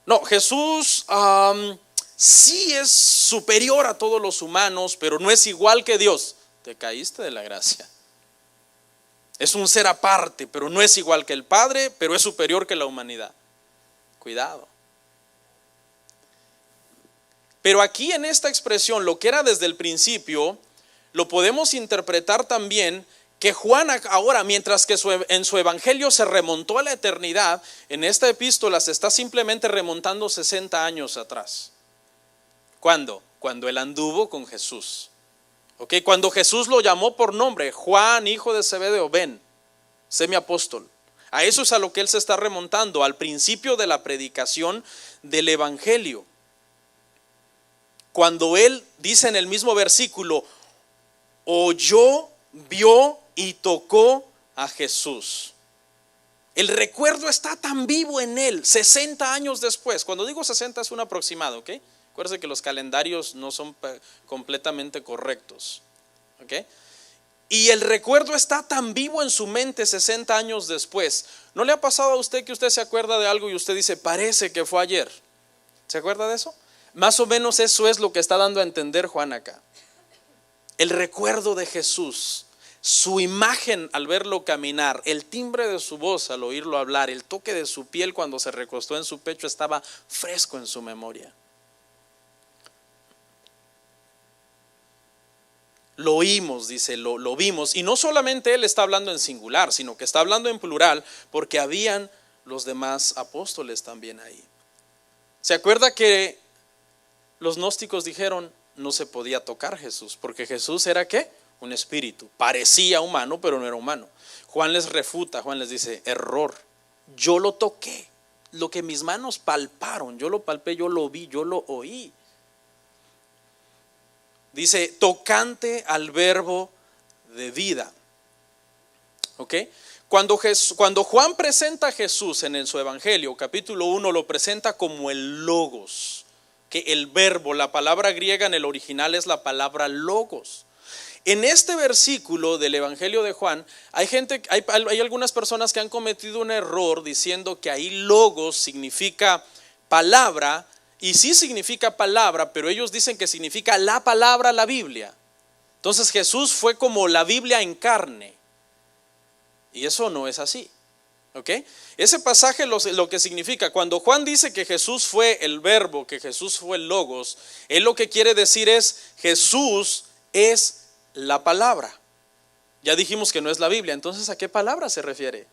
No, Jesús sí es superior a todos los humanos, pero no es igual que Dios. Te caíste de la gracia. Es un ser aparte, pero no es igual que el Padre, pero es superior que la humanidad. Cuidado. Pero aquí en esta expresión, lo que era desde el principio, lo podemos interpretar también que Juan ahora, mientras que en su evangelio se remontó a la eternidad, en esta epístola se está simplemente remontando 60 años atrás. ¿Cuándo? Cuando él anduvo con Jesús. ¿Okay? Cuando Jesús lo llamó por nombre, Juan, hijo de Zebedeo, ven, sé mi apóstol. A eso es a lo que él se está remontando, al principio de la predicación del evangelio. Cuando él dice en el mismo versículo, oyó, vio y tocó a Jesús. El recuerdo está tan vivo en él, 60 años después. Cuando digo 60 es un aproximado, ¿ok? Acuérdense que los calendarios no son completamente correctos, ¿ok? Y el recuerdo está tan vivo en su mente 60 años después. ¿No le ha pasado a usted que usted se acuerda de algo y usted dice, parece que fue ayer? ¿Se acuerda de eso? Más o menos eso es lo que está dando a entender Juan acá. El recuerdo de Jesús, su imagen al verlo caminar, el timbre de su voz al oírlo hablar, el toque de su piel cuando se recostó en su pecho estaba fresco en su memoria. Lo oímos, dice, lo vimos. Y no solamente él está hablando en singular, sino que está hablando en plural, porque habían los demás apóstoles también ahí. ¿Se acuerda que los gnósticos dijeron no se podía tocar Jesús? Porque Jesús era ¿qué? Un espíritu. Parecía humano, pero no era humano. Juan les refuta, Juan les dice, error. Yo lo toqué. Lo que mis manos palparon, yo lo palpé, yo lo vi, yo lo oí. Dice, tocante al verbo de vida. ¿Ok? Cuando Juan presenta a Jesús en su evangelio, capítulo 1, lo presenta como el logos. Que el verbo, la palabra griega en el original es la palabra logos. En este versículo del evangelio de Juan, hay algunas personas que han cometido un error diciendo que ahí logos significa palabra. Y sí significa palabra, pero ellos dicen que significa la palabra, la Biblia. Entonces Jesús fue como la Biblia en carne. Y eso no es así. ¿Ok? Ese pasaje lo que significa, cuando Juan dice que Jesús fue el verbo, que Jesús fue el logos, él lo que quiere decir es, Jesús es la palabra. Ya dijimos que no es la Biblia, entonces ¿a qué palabra se refiere?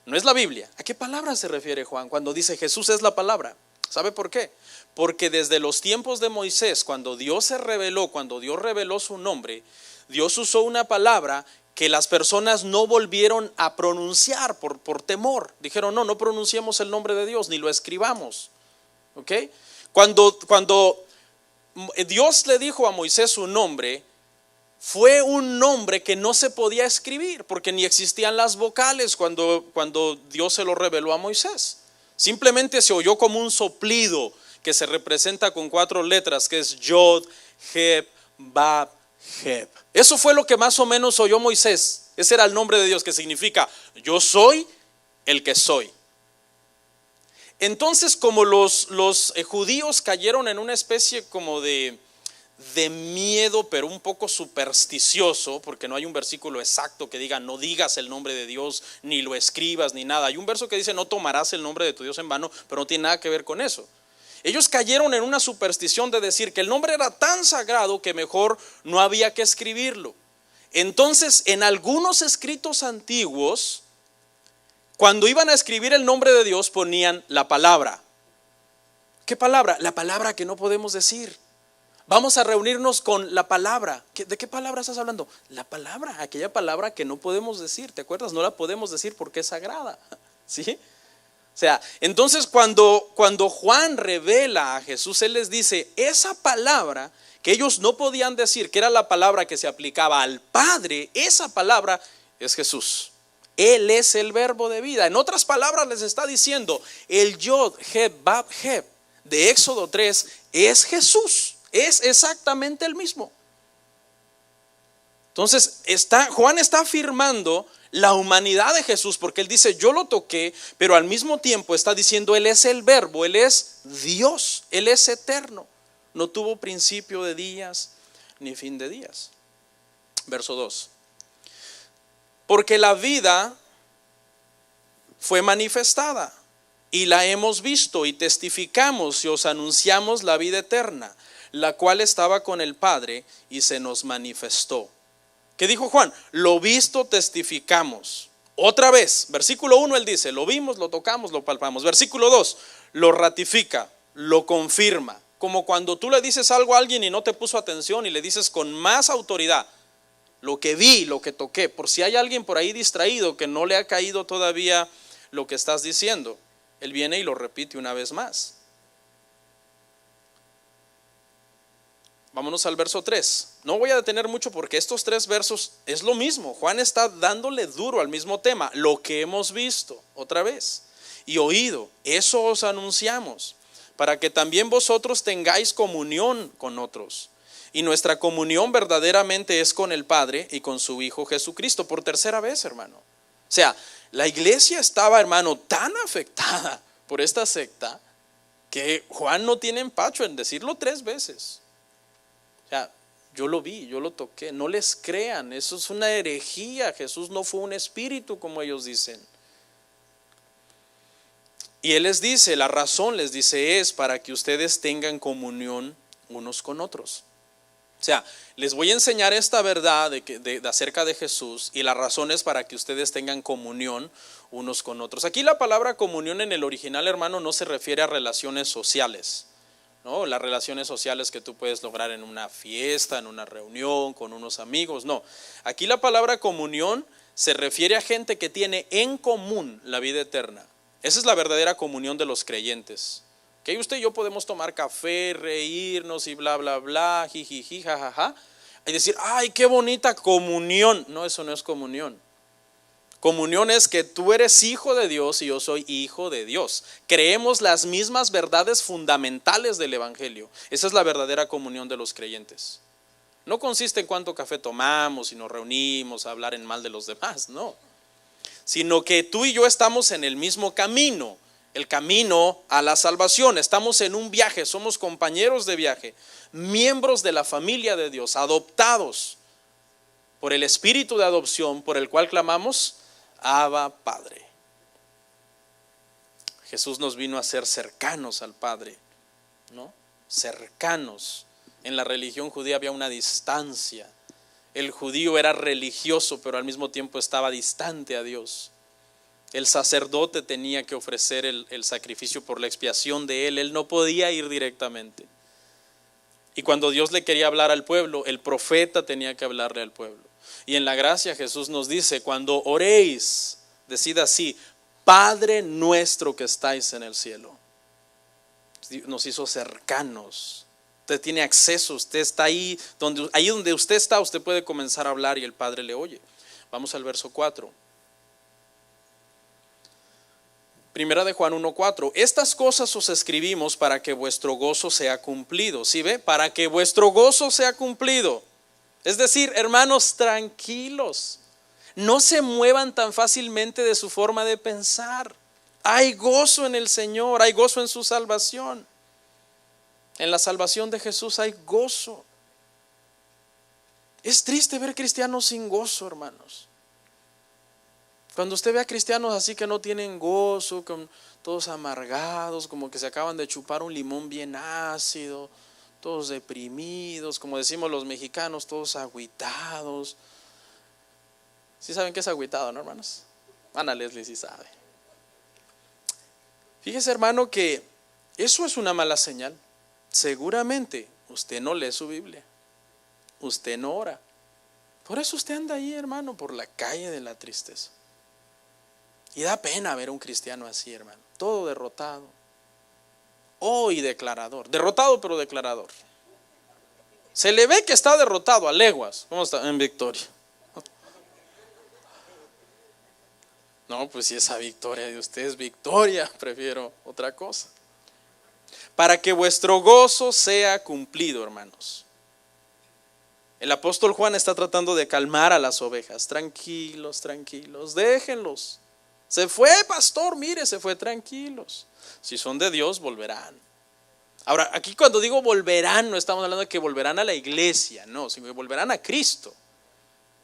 No es la Biblia. ¿A qué palabra se refiere Juan cuando dice Jesús es la palabra? ¿Sabe por qué? Porque desde los tiempos de Moisés, cuando Dios se reveló, cuando Dios reveló su nombre, Dios usó una palabra que las personas no volvieron a pronunciar por temor. Dijeron, no pronunciemos el nombre de Dios, ni lo escribamos. ¿Ok? Cuando Dios le dijo a Moisés su nombre, fue un nombre que no se podía escribir, porque ni existían las vocales cuando Dios se lo reveló a Moisés. Simplemente se oyó como un soplido que se representa con 4 letras, que es Yod, Heb, Bab, Heb. Eso fue lo que más o menos oyó Moisés. Ese era el nombre de Dios, que significa yo soy el que soy. Entonces, como los judíos cayeron en una especie como de miedo, pero un poco supersticioso, porque no hay un versículo exacto que diga no digas el nombre de Dios, ni lo escribas, ni nada. Hay un verso que dice no tomarás el nombre de tu Dios en vano, pero no tiene nada que ver con eso. Ellos cayeron en una superstición de decir que el nombre era tan sagrado que mejor no había que escribirlo. Entonces, en algunos escritos antiguos, cuando iban a escribir el nombre de Dios, ponían la palabra. ¿Qué palabra? La palabra que no podemos decir. Vamos a reunirnos con la palabra. ¿De qué palabra estás hablando? La palabra, aquella palabra que no podemos decir. ¿Te acuerdas? No la podemos decir porque es sagrada. ¿Sí? O sea, entonces cuando Juan revela a Jesús, él les dice, esa palabra que ellos no podían decir, que era la palabra que se aplicaba al Padre, esa palabra es Jesús. Él es el verbo de vida. En otras palabras les está diciendo, el Yod, Heb, Bab, Heb de Éxodo 3 es Jesús. Es exactamente el mismo. Entonces Juan está afirmando la humanidad de Jesús, porque él dice, yo lo toqué, pero al mismo tiempo está diciendo, él es el verbo, él es Dios, él es eterno. No tuvo principio de días ni fin de días. Verso 2. Porque la vida fue manifestada y la hemos visto y testificamos y os anunciamos la vida eterna, la cual estaba con el Padre y se nos manifestó. ¿Qué dijo Juan? Lo visto testificamos. Otra vez, versículo 1 él dice, lo vimos, lo tocamos, lo palpamos. Versículo 2, lo ratifica, lo confirma. Como cuando tú le dices algo a alguien y no te puso atención y le dices con más autoridad, lo que vi, lo que toqué, por si hay alguien por ahí distraído que no le ha caído todavía lo que estás diciendo, él viene y lo repite una vez más. Vámonos al verso 3. No voy a detener mucho porque estos 3 versos es lo mismo. Juan está dándole duro al mismo tema. Lo que hemos visto otra vez y oído, eso os anunciamos, para que también vosotros tengáis comunión con otros. Y nuestra comunión verdaderamente es con el Padre y con su Hijo Jesucristo. Por tercera vez, hermano. O sea, la iglesia estaba, hermano, tan afectada por esta secta que Juan no tiene empacho en decirlo 3 veces. O sea, yo lo vi, yo lo toqué. No les crean, eso es una herejía. Jesús no fue un espíritu como ellos dicen. Y él les dice, la razón les dice es para que ustedes tengan comunión unos con otros. O sea, les voy a enseñar esta verdad acerca de Jesús y la razón es para que ustedes tengan comunión unos con otros. Aquí la palabra comunión en el original, hermano, no se refiere a relaciones sociales, ¿no? Las relaciones sociales que tú puedes lograr en una fiesta, en una reunión, con unos amigos, no. Aquí la palabra comunión se refiere a gente que tiene en común la vida eterna. Esa es la verdadera comunión de los creyentes. Que usted y yo podemos tomar café, reírnos y bla, bla, bla, jijiji, jajaja, y decir, ay, qué bonita comunión. No, eso no es comunión. Comunión es que tú eres hijo de Dios y yo soy hijo de Dios. Creemos las mismas verdades fundamentales del Evangelio. Esa es la verdadera comunión de los creyentes. No consiste en cuánto café tomamos y nos reunimos a hablar en mal de los demás, no. Sino que tú y yo estamos en el mismo camino. El camino a la salvación, estamos en un viaje, somos compañeros de viaje, miembros de la familia de Dios, adoptados por el espíritu de adopción por el cual clamamos, Abba Padre. Jesús nos vino a ser cercanos al Padre, ¿no? Cercanos. En la religión judía había una distancia. El judío era religioso, pero al mismo tiempo estaba distante a Dios. El sacerdote tenía que ofrecer el sacrificio por la expiación de él no podía ir directamente. Y cuando Dios le quería hablar al pueblo, el profeta tenía que hablarle al pueblo. Y en la gracia Jesús nos dice, cuando oréis, decid así, Padre nuestro que estáis en el cielo. Nos hizo cercanos. Usted tiene acceso, usted está ahí donde usted está, usted puede comenzar a hablar y el Padre le oye. Vamos al verso 4. Primera de Juan 1:4, estas cosas os escribimos para que vuestro gozo sea cumplido. ¿Sí ve? Para que vuestro gozo sea cumplido. Es decir, hermanos, tranquilos. No se muevan tan fácilmente de su forma de pensar. Hay gozo en el Señor, hay gozo en su salvación. En la salvación de Jesús hay gozo. Es triste ver cristianos sin gozo, hermanos. Cuando usted ve a cristianos así que no tienen gozo, todos amargados, como que se acaban de chupar un limón bien ácido, todos deprimidos, como decimos los mexicanos, todos agüitados, ¿Sí saben que es agüitado, no, hermanos? Ana Leslie sí sabe. Fíjese, hermano, que eso es una mala señal. Seguramente usted no lee su Biblia, usted no ora. Por eso usted anda ahí, hermano, por la calle de la tristeza. Y da pena ver a un cristiano así, hermano, todo derrotado. Y declarador, derrotado pero declarador. Se le ve que está derrotado a leguas. ¿Cómo está? En victoria. No, pues si esa victoria de usted es victoria, prefiero otra cosa. Para que vuestro gozo sea cumplido, hermanos. El apóstol Juan está tratando de calmar a las ovejas. Tranquilos, tranquilos, déjenlos. Se fue, pastor, mire, se fue, tranquilos. Si son de Dios, volverán. Ahora, aquí cuando digo volverán, no estamos hablando de que volverán a la iglesia, no, sino que volverán a Cristo.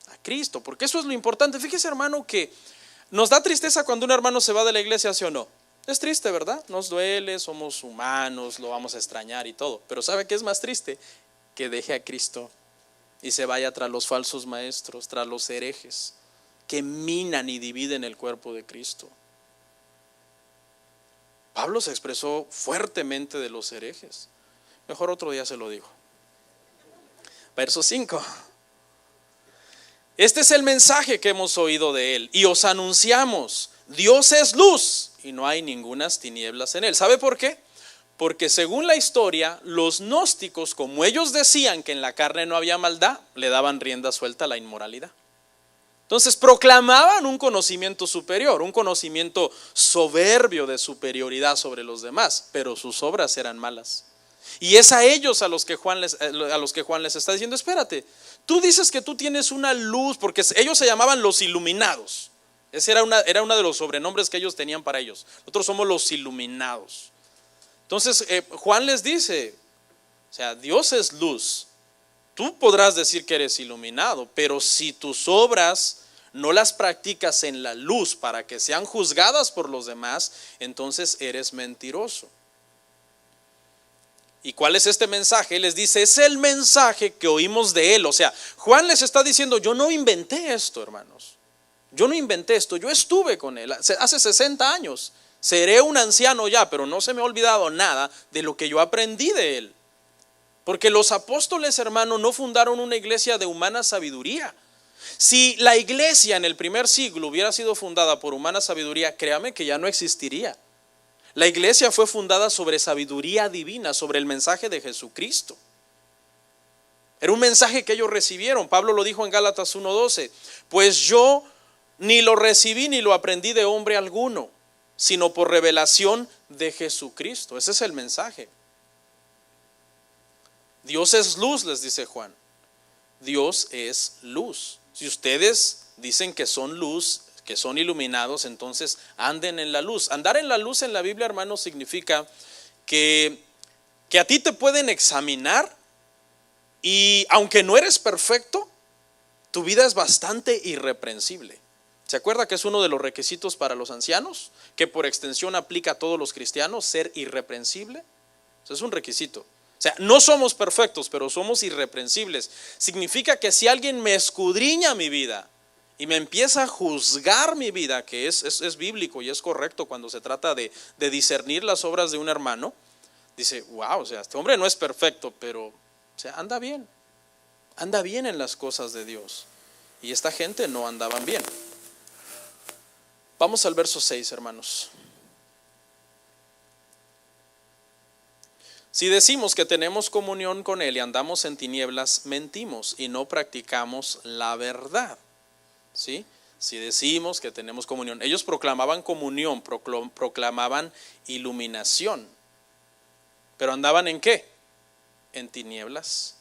A Cristo, porque eso es lo importante. Fíjese, hermano, que nos da tristeza cuando un hermano se va de la iglesia, ¿sí o no? Es triste, ¿verdad? Nos duele, somos humanos, lo vamos a extrañar y todo. Pero ¿sabe qué es más triste? Que deje a Cristo y se vaya tras los falsos maestros, tras los herejes, que minan y dividen el cuerpo de Cristo. Pablo se expresó fuertemente de los herejes. Mejor otro día se lo digo. Verso 5. Este es el mensaje que hemos oído de él y os anunciamos: Dios es luz y no hay ningunas tinieblas en él. ¿Sabe por qué? Porque según la historia, los gnósticos, como ellos decían que en la carne no había maldad, le daban rienda suelta a la inmoralidad. Entonces proclamaban un conocimiento superior, un conocimiento soberbio de superioridad sobre los demás, pero sus obras eran malas. Y es a ellos a los que Juan les está diciendo: espérate, tú dices que tú tienes una luz, porque ellos se llamaban los iluminados. Ese era uno de los sobrenombres que ellos tenían para ellos. Nosotros somos los iluminados. Entonces Juan les dice, o sea, Dios es luz. Tú podrás decir que eres iluminado, pero si tus obras no las practicas en la luz para que sean juzgadas por los demás, entonces eres mentiroso. ¿Y cuál es este mensaje? Él les dice, es el mensaje que oímos de él. O sea, Juan les está diciendo, yo no inventé esto, hermanos. Yo no inventé esto, yo estuve con él hace 60 años. Seré un anciano ya, pero no se me ha olvidado nada de lo que yo aprendí de él. Porque los apóstoles, hermanos, no fundaron una iglesia de humana sabiduría. Si la iglesia en el primer siglo hubiera sido fundada por humana sabiduría, créame que ya no existiría. La iglesia fue fundada sobre sabiduría divina, sobre el mensaje de Jesucristo. Era un mensaje que ellos recibieron. Pablo lo dijo en Gálatas 1:12, pues yo ni lo recibí ni lo aprendí de hombre alguno, sino por revelación de Jesucristo. Ese es el mensaje. Dios es luz, les dice Juan. Dios es luz. Si ustedes dicen que son luz, que son iluminados, entonces anden en la luz. Andar en la luz en la Biblia, hermanos, significa que a ti te pueden examinar y aunque no eres perfecto, tu vida es bastante irreprensible. ¿Se acuerda que es uno de los requisitos para los ancianos? Que por extensión aplica a todos los cristianos, ser irreprensible. Eso es un requisito. O sea, no somos perfectos, pero somos irreprensibles. Significa que si alguien me escudriña mi vida y me empieza a juzgar mi vida, que es bíblico y es correcto cuando se trata de discernir las obras de un hermano, dice, wow, o sea, este hombre no es perfecto, pero o sea, anda bien en las cosas de Dios. Y esta gente no andaban bien. Vamos al verso 6, hermanos. Si decimos que tenemos comunión con Él y andamos en tinieblas, mentimos y no practicamos la verdad. ¿Sí? Si decimos que tenemos comunión, ellos proclamaban comunión, proclamaban iluminación, pero andaban ¿en qué? En tinieblas.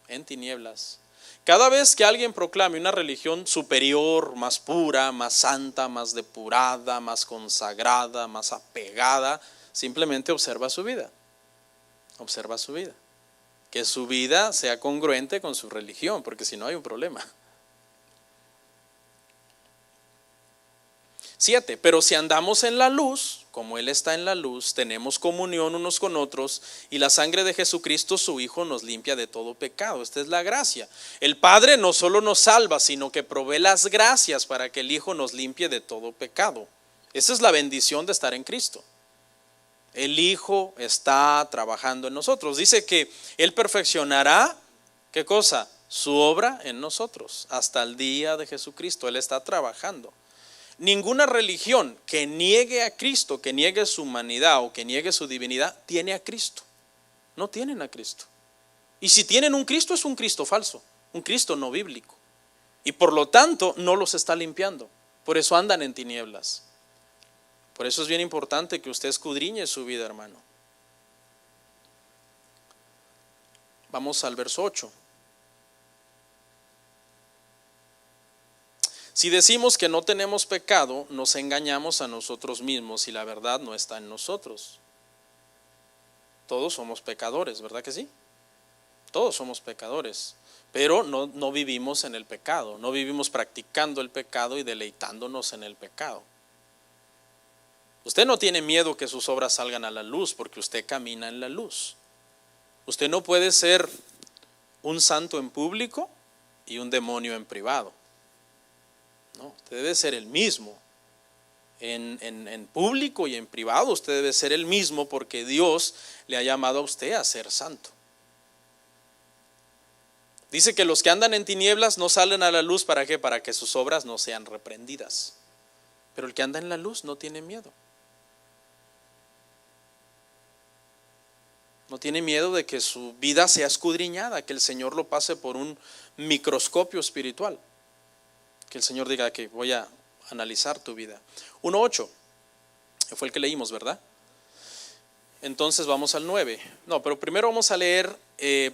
En tinieblas. Cada vez que alguien proclame una religión superior, más pura, más santa, más depurada, más consagrada, más apegada, simplemente observa su vida. Observa su vida. Que su vida sea congruente con su religión, porque si no hay un problema. 7, pero si andamos en la luz, como Él está en la luz, tenemos comunión unos con otros y la sangre de Jesucristo, su Hijo, nos limpia de todo pecado. Esta es la gracia. El Padre no solo nos salva, sino que provee las gracias para que el Hijo nos limpie de todo pecado. Esa es la bendición de estar en Cristo. El Hijo está trabajando en nosotros. Dice que Él perfeccionará, ¿qué cosa? Su obra en nosotros hasta el día de Jesucristo. Él está trabajando. Ninguna religión que niegue a Cristo, que niegue su humanidad o que niegue su divinidad, tiene a Cristo. No tienen a Cristo. Y si tienen un Cristo, es un Cristo falso, un Cristo no bíblico. Y por lo tanto no los está limpiando. Por eso andan en tinieblas. Por eso es bien importante que usted escudriñe su vida, hermano. Vamos al verso 8. Si decimos que no tenemos pecado, nos engañamos a nosotros mismos y la verdad no está en nosotros. Todos somos pecadores, ¿verdad que sí? Todos somos pecadores, pero no vivimos en el pecado, no vivimos practicando el pecado y deleitándonos en el pecado. Usted no tiene miedo que sus obras salgan a la luz porque usted camina en la luz. Usted no puede ser un santo en público y un demonio en privado. No, usted debe ser el mismo. En público y en privado usted debe ser el mismo porque Dios le ha llamado a usted a ser santo. Dice que los que andan en tinieblas no salen a la luz, ¿para qué? Para que sus obras no sean reprendidas. Pero el que anda en la luz no tiene miedo. No tiene miedo de que su vida sea escudriñada, que el Señor lo pase por un microscopio espiritual. Que el Señor diga que voy a analizar tu vida. 1:8, fue el que leímos, ¿verdad? Entonces vamos al 9. No, pero primero vamos a leer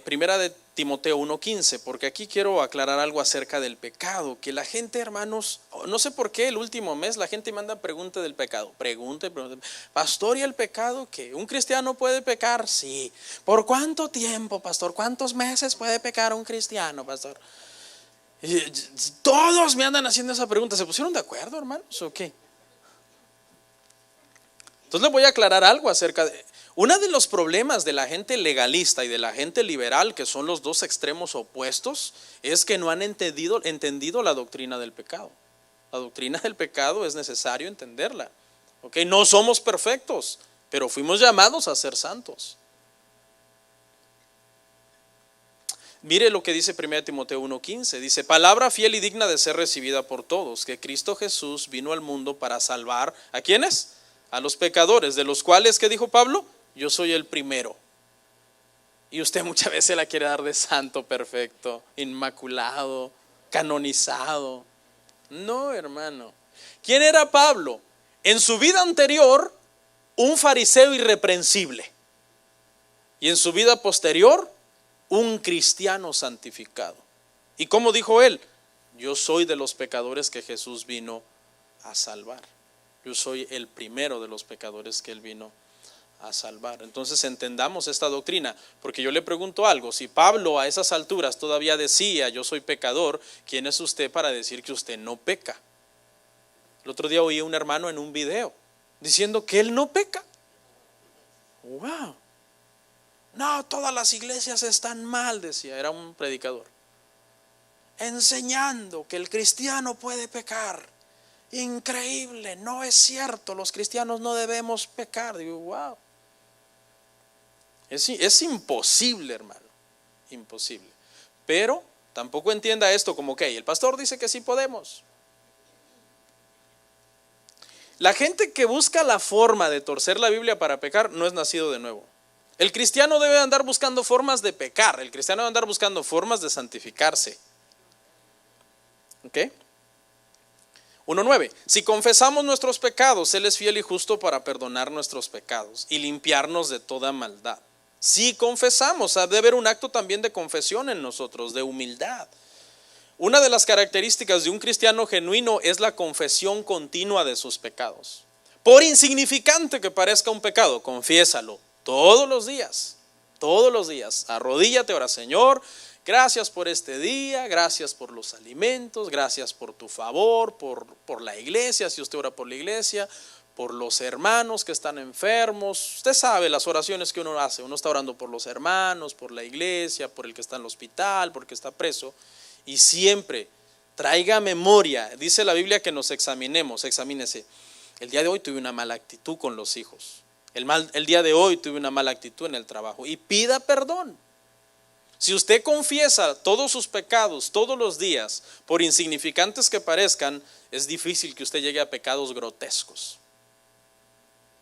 primera de Timoteo 1:15, porque aquí quiero aclarar algo acerca del pecado, que la gente, hermanos, no sé por qué el último mes la gente manda pregunta del pecado, pregunta, pastor, ¿y el pecado qué? ¿Un cristiano puede pecar? Sí. ¿Por cuánto tiempo, pastor? ¿Cuántos meses puede pecar un cristiano, pastor? Y todos me andan haciendo esa pregunta. ¿Se pusieron de acuerdo, hermanos, o qué? Entonces le voy a aclarar algo acerca de uno de los problemas de la gente legalista y de la gente liberal, que son los dos extremos opuestos, es que no han entendido la doctrina del pecado. La doctrina del pecado es necesario entenderla. ¿Okay? No somos perfectos, pero fuimos llamados a ser santos. Mire lo que dice 1 Timoteo 1:15, dice: palabra fiel y digna de ser recibida por todos, que Cristo Jesús vino al mundo para salvar, ¿a quiénes? A los pecadores, de los cuales, ¿qué dijo Pablo? Yo soy el primero. Y usted muchas veces la quiere dar de santo perfecto, inmaculado, canonizado. No, hermano. ¿Quién era Pablo? En su vida anterior, un fariseo irreprensible. Y en su vida posterior, un cristiano santificado. ¿Y cómo dijo él? Yo soy de los pecadores que Jesús vino a salvar. Yo soy el primero de los pecadores que él vino a salvar. Entonces entendamos esta doctrina, porque yo le pregunto algo: si Pablo a esas alturas todavía decía yo soy pecador, ¿quién es usted para decir que usted no peca? El otro día oí a un hermano en un video diciendo que él no peca. Wow. No, todas las iglesias están mal, decía, era un predicador, enseñando que el cristiano puede pecar. Increíble, no es cierto, los cristianos no debemos pecar. Digo, wow. Es imposible, hermano, imposible. Pero tampoco entienda esto como que el pastor dice que sí podemos. La gente que busca la forma de torcer la Biblia para pecar no es nacido de nuevo. El cristiano debe andar buscando formas de pecar, el cristiano debe andar buscando formas de santificarse. ¿Ok? 1:9. Si confesamos nuestros pecados, Él es fiel y justo para perdonar nuestros pecados y limpiarnos de toda maldad. Si confesamos, debe haber un acto también de confesión en nosotros, de humildad. Una de las características de un cristiano genuino es la confesión continua de sus pecados. Por insignificante que parezca un pecado, confiésalo todos los días, arrodíllate, ora: Señor, Gracias por este día, gracias por los alimentos, gracias por tu favor, por la iglesia, si usted ora por la iglesia, por los hermanos que están enfermos. Usted sabe las oraciones que uno hace, uno está orando por los hermanos, por la iglesia, por el que está en el hospital, por el que está preso, y siempre traiga memoria, dice la Biblia que nos examinemos, examínese. El día de hoy tuve una mala actitud con los hijos, el día de hoy tuve una mala actitud en el trabajo, y pida perdón. Si usted confiesa todos sus pecados todos los días, por insignificantes que parezcan, es difícil que usted llegue a pecados grotescos,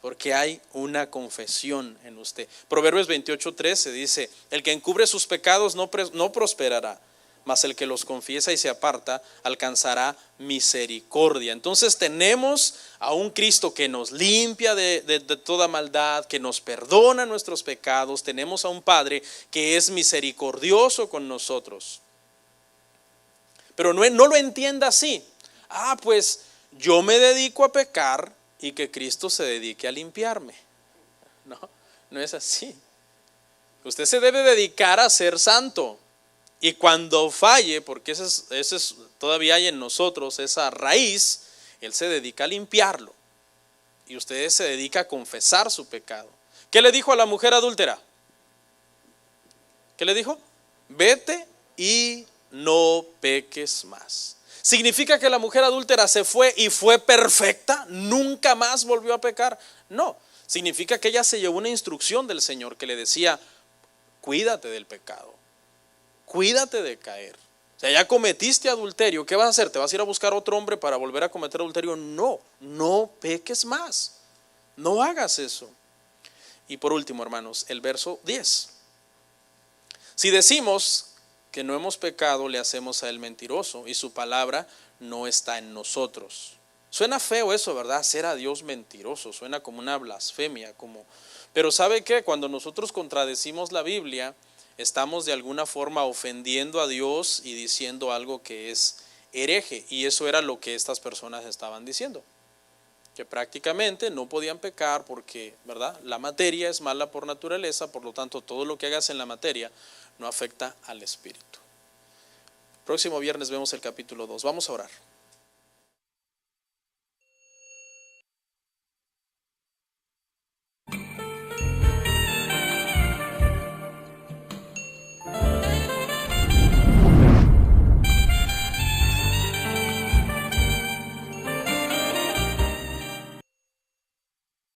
porque hay una confesión en usted. Proverbios 28:13 dice: el que encubre sus pecados no prosperará, mas el que los confiesa y se aparta alcanzará misericordia. Entonces tenemos a un Cristo que nos limpia de toda maldad, que nos perdona nuestros pecados. Tenemos a un Padre que es misericordioso con nosotros. Pero no lo entienda así. Pues yo me dedico a pecar y que Cristo se dedique a limpiarme. No es así. Usted se debe dedicar a ser santo. Y cuando falle, porque ese es, todavía hay en nosotros esa raíz, Él se dedica a limpiarlo. Y usted se dedica a confesar su pecado. ¿Qué le dijo a la mujer adúltera? ¿Qué le dijo? Vete y no peques más. ¿Significa que la mujer adúltera se fue y fue perfecta? ¿Nunca más volvió a pecar? No, significa que ella se llevó una instrucción del Señor que le decía: cuídate del pecado. Cuídate de caer. O sea, ya cometiste adulterio, ¿qué vas a hacer? ¿Te vas a ir a buscar otro hombre para volver a cometer adulterio? No peques más. No hagas eso. Y por último, hermanos, el verso 10. Si decimos que no hemos pecado, le hacemos a él mentiroso y su palabra no está en nosotros. Suena feo eso, ¿verdad? Hacer a Dios mentiroso, suena como una blasfemia, pero ¿sabe qué? Cuando nosotros contradecimos la Biblia, estamos de alguna forma ofendiendo a Dios y diciendo algo que es hereje, y eso era lo que estas personas estaban diciendo, que prácticamente no podían pecar porque, ¿verdad?, la materia es mala por naturaleza, por lo tanto todo lo que hagas en la materia no afecta al espíritu. Próximo viernes vemos el capítulo 2. Vamos a orar.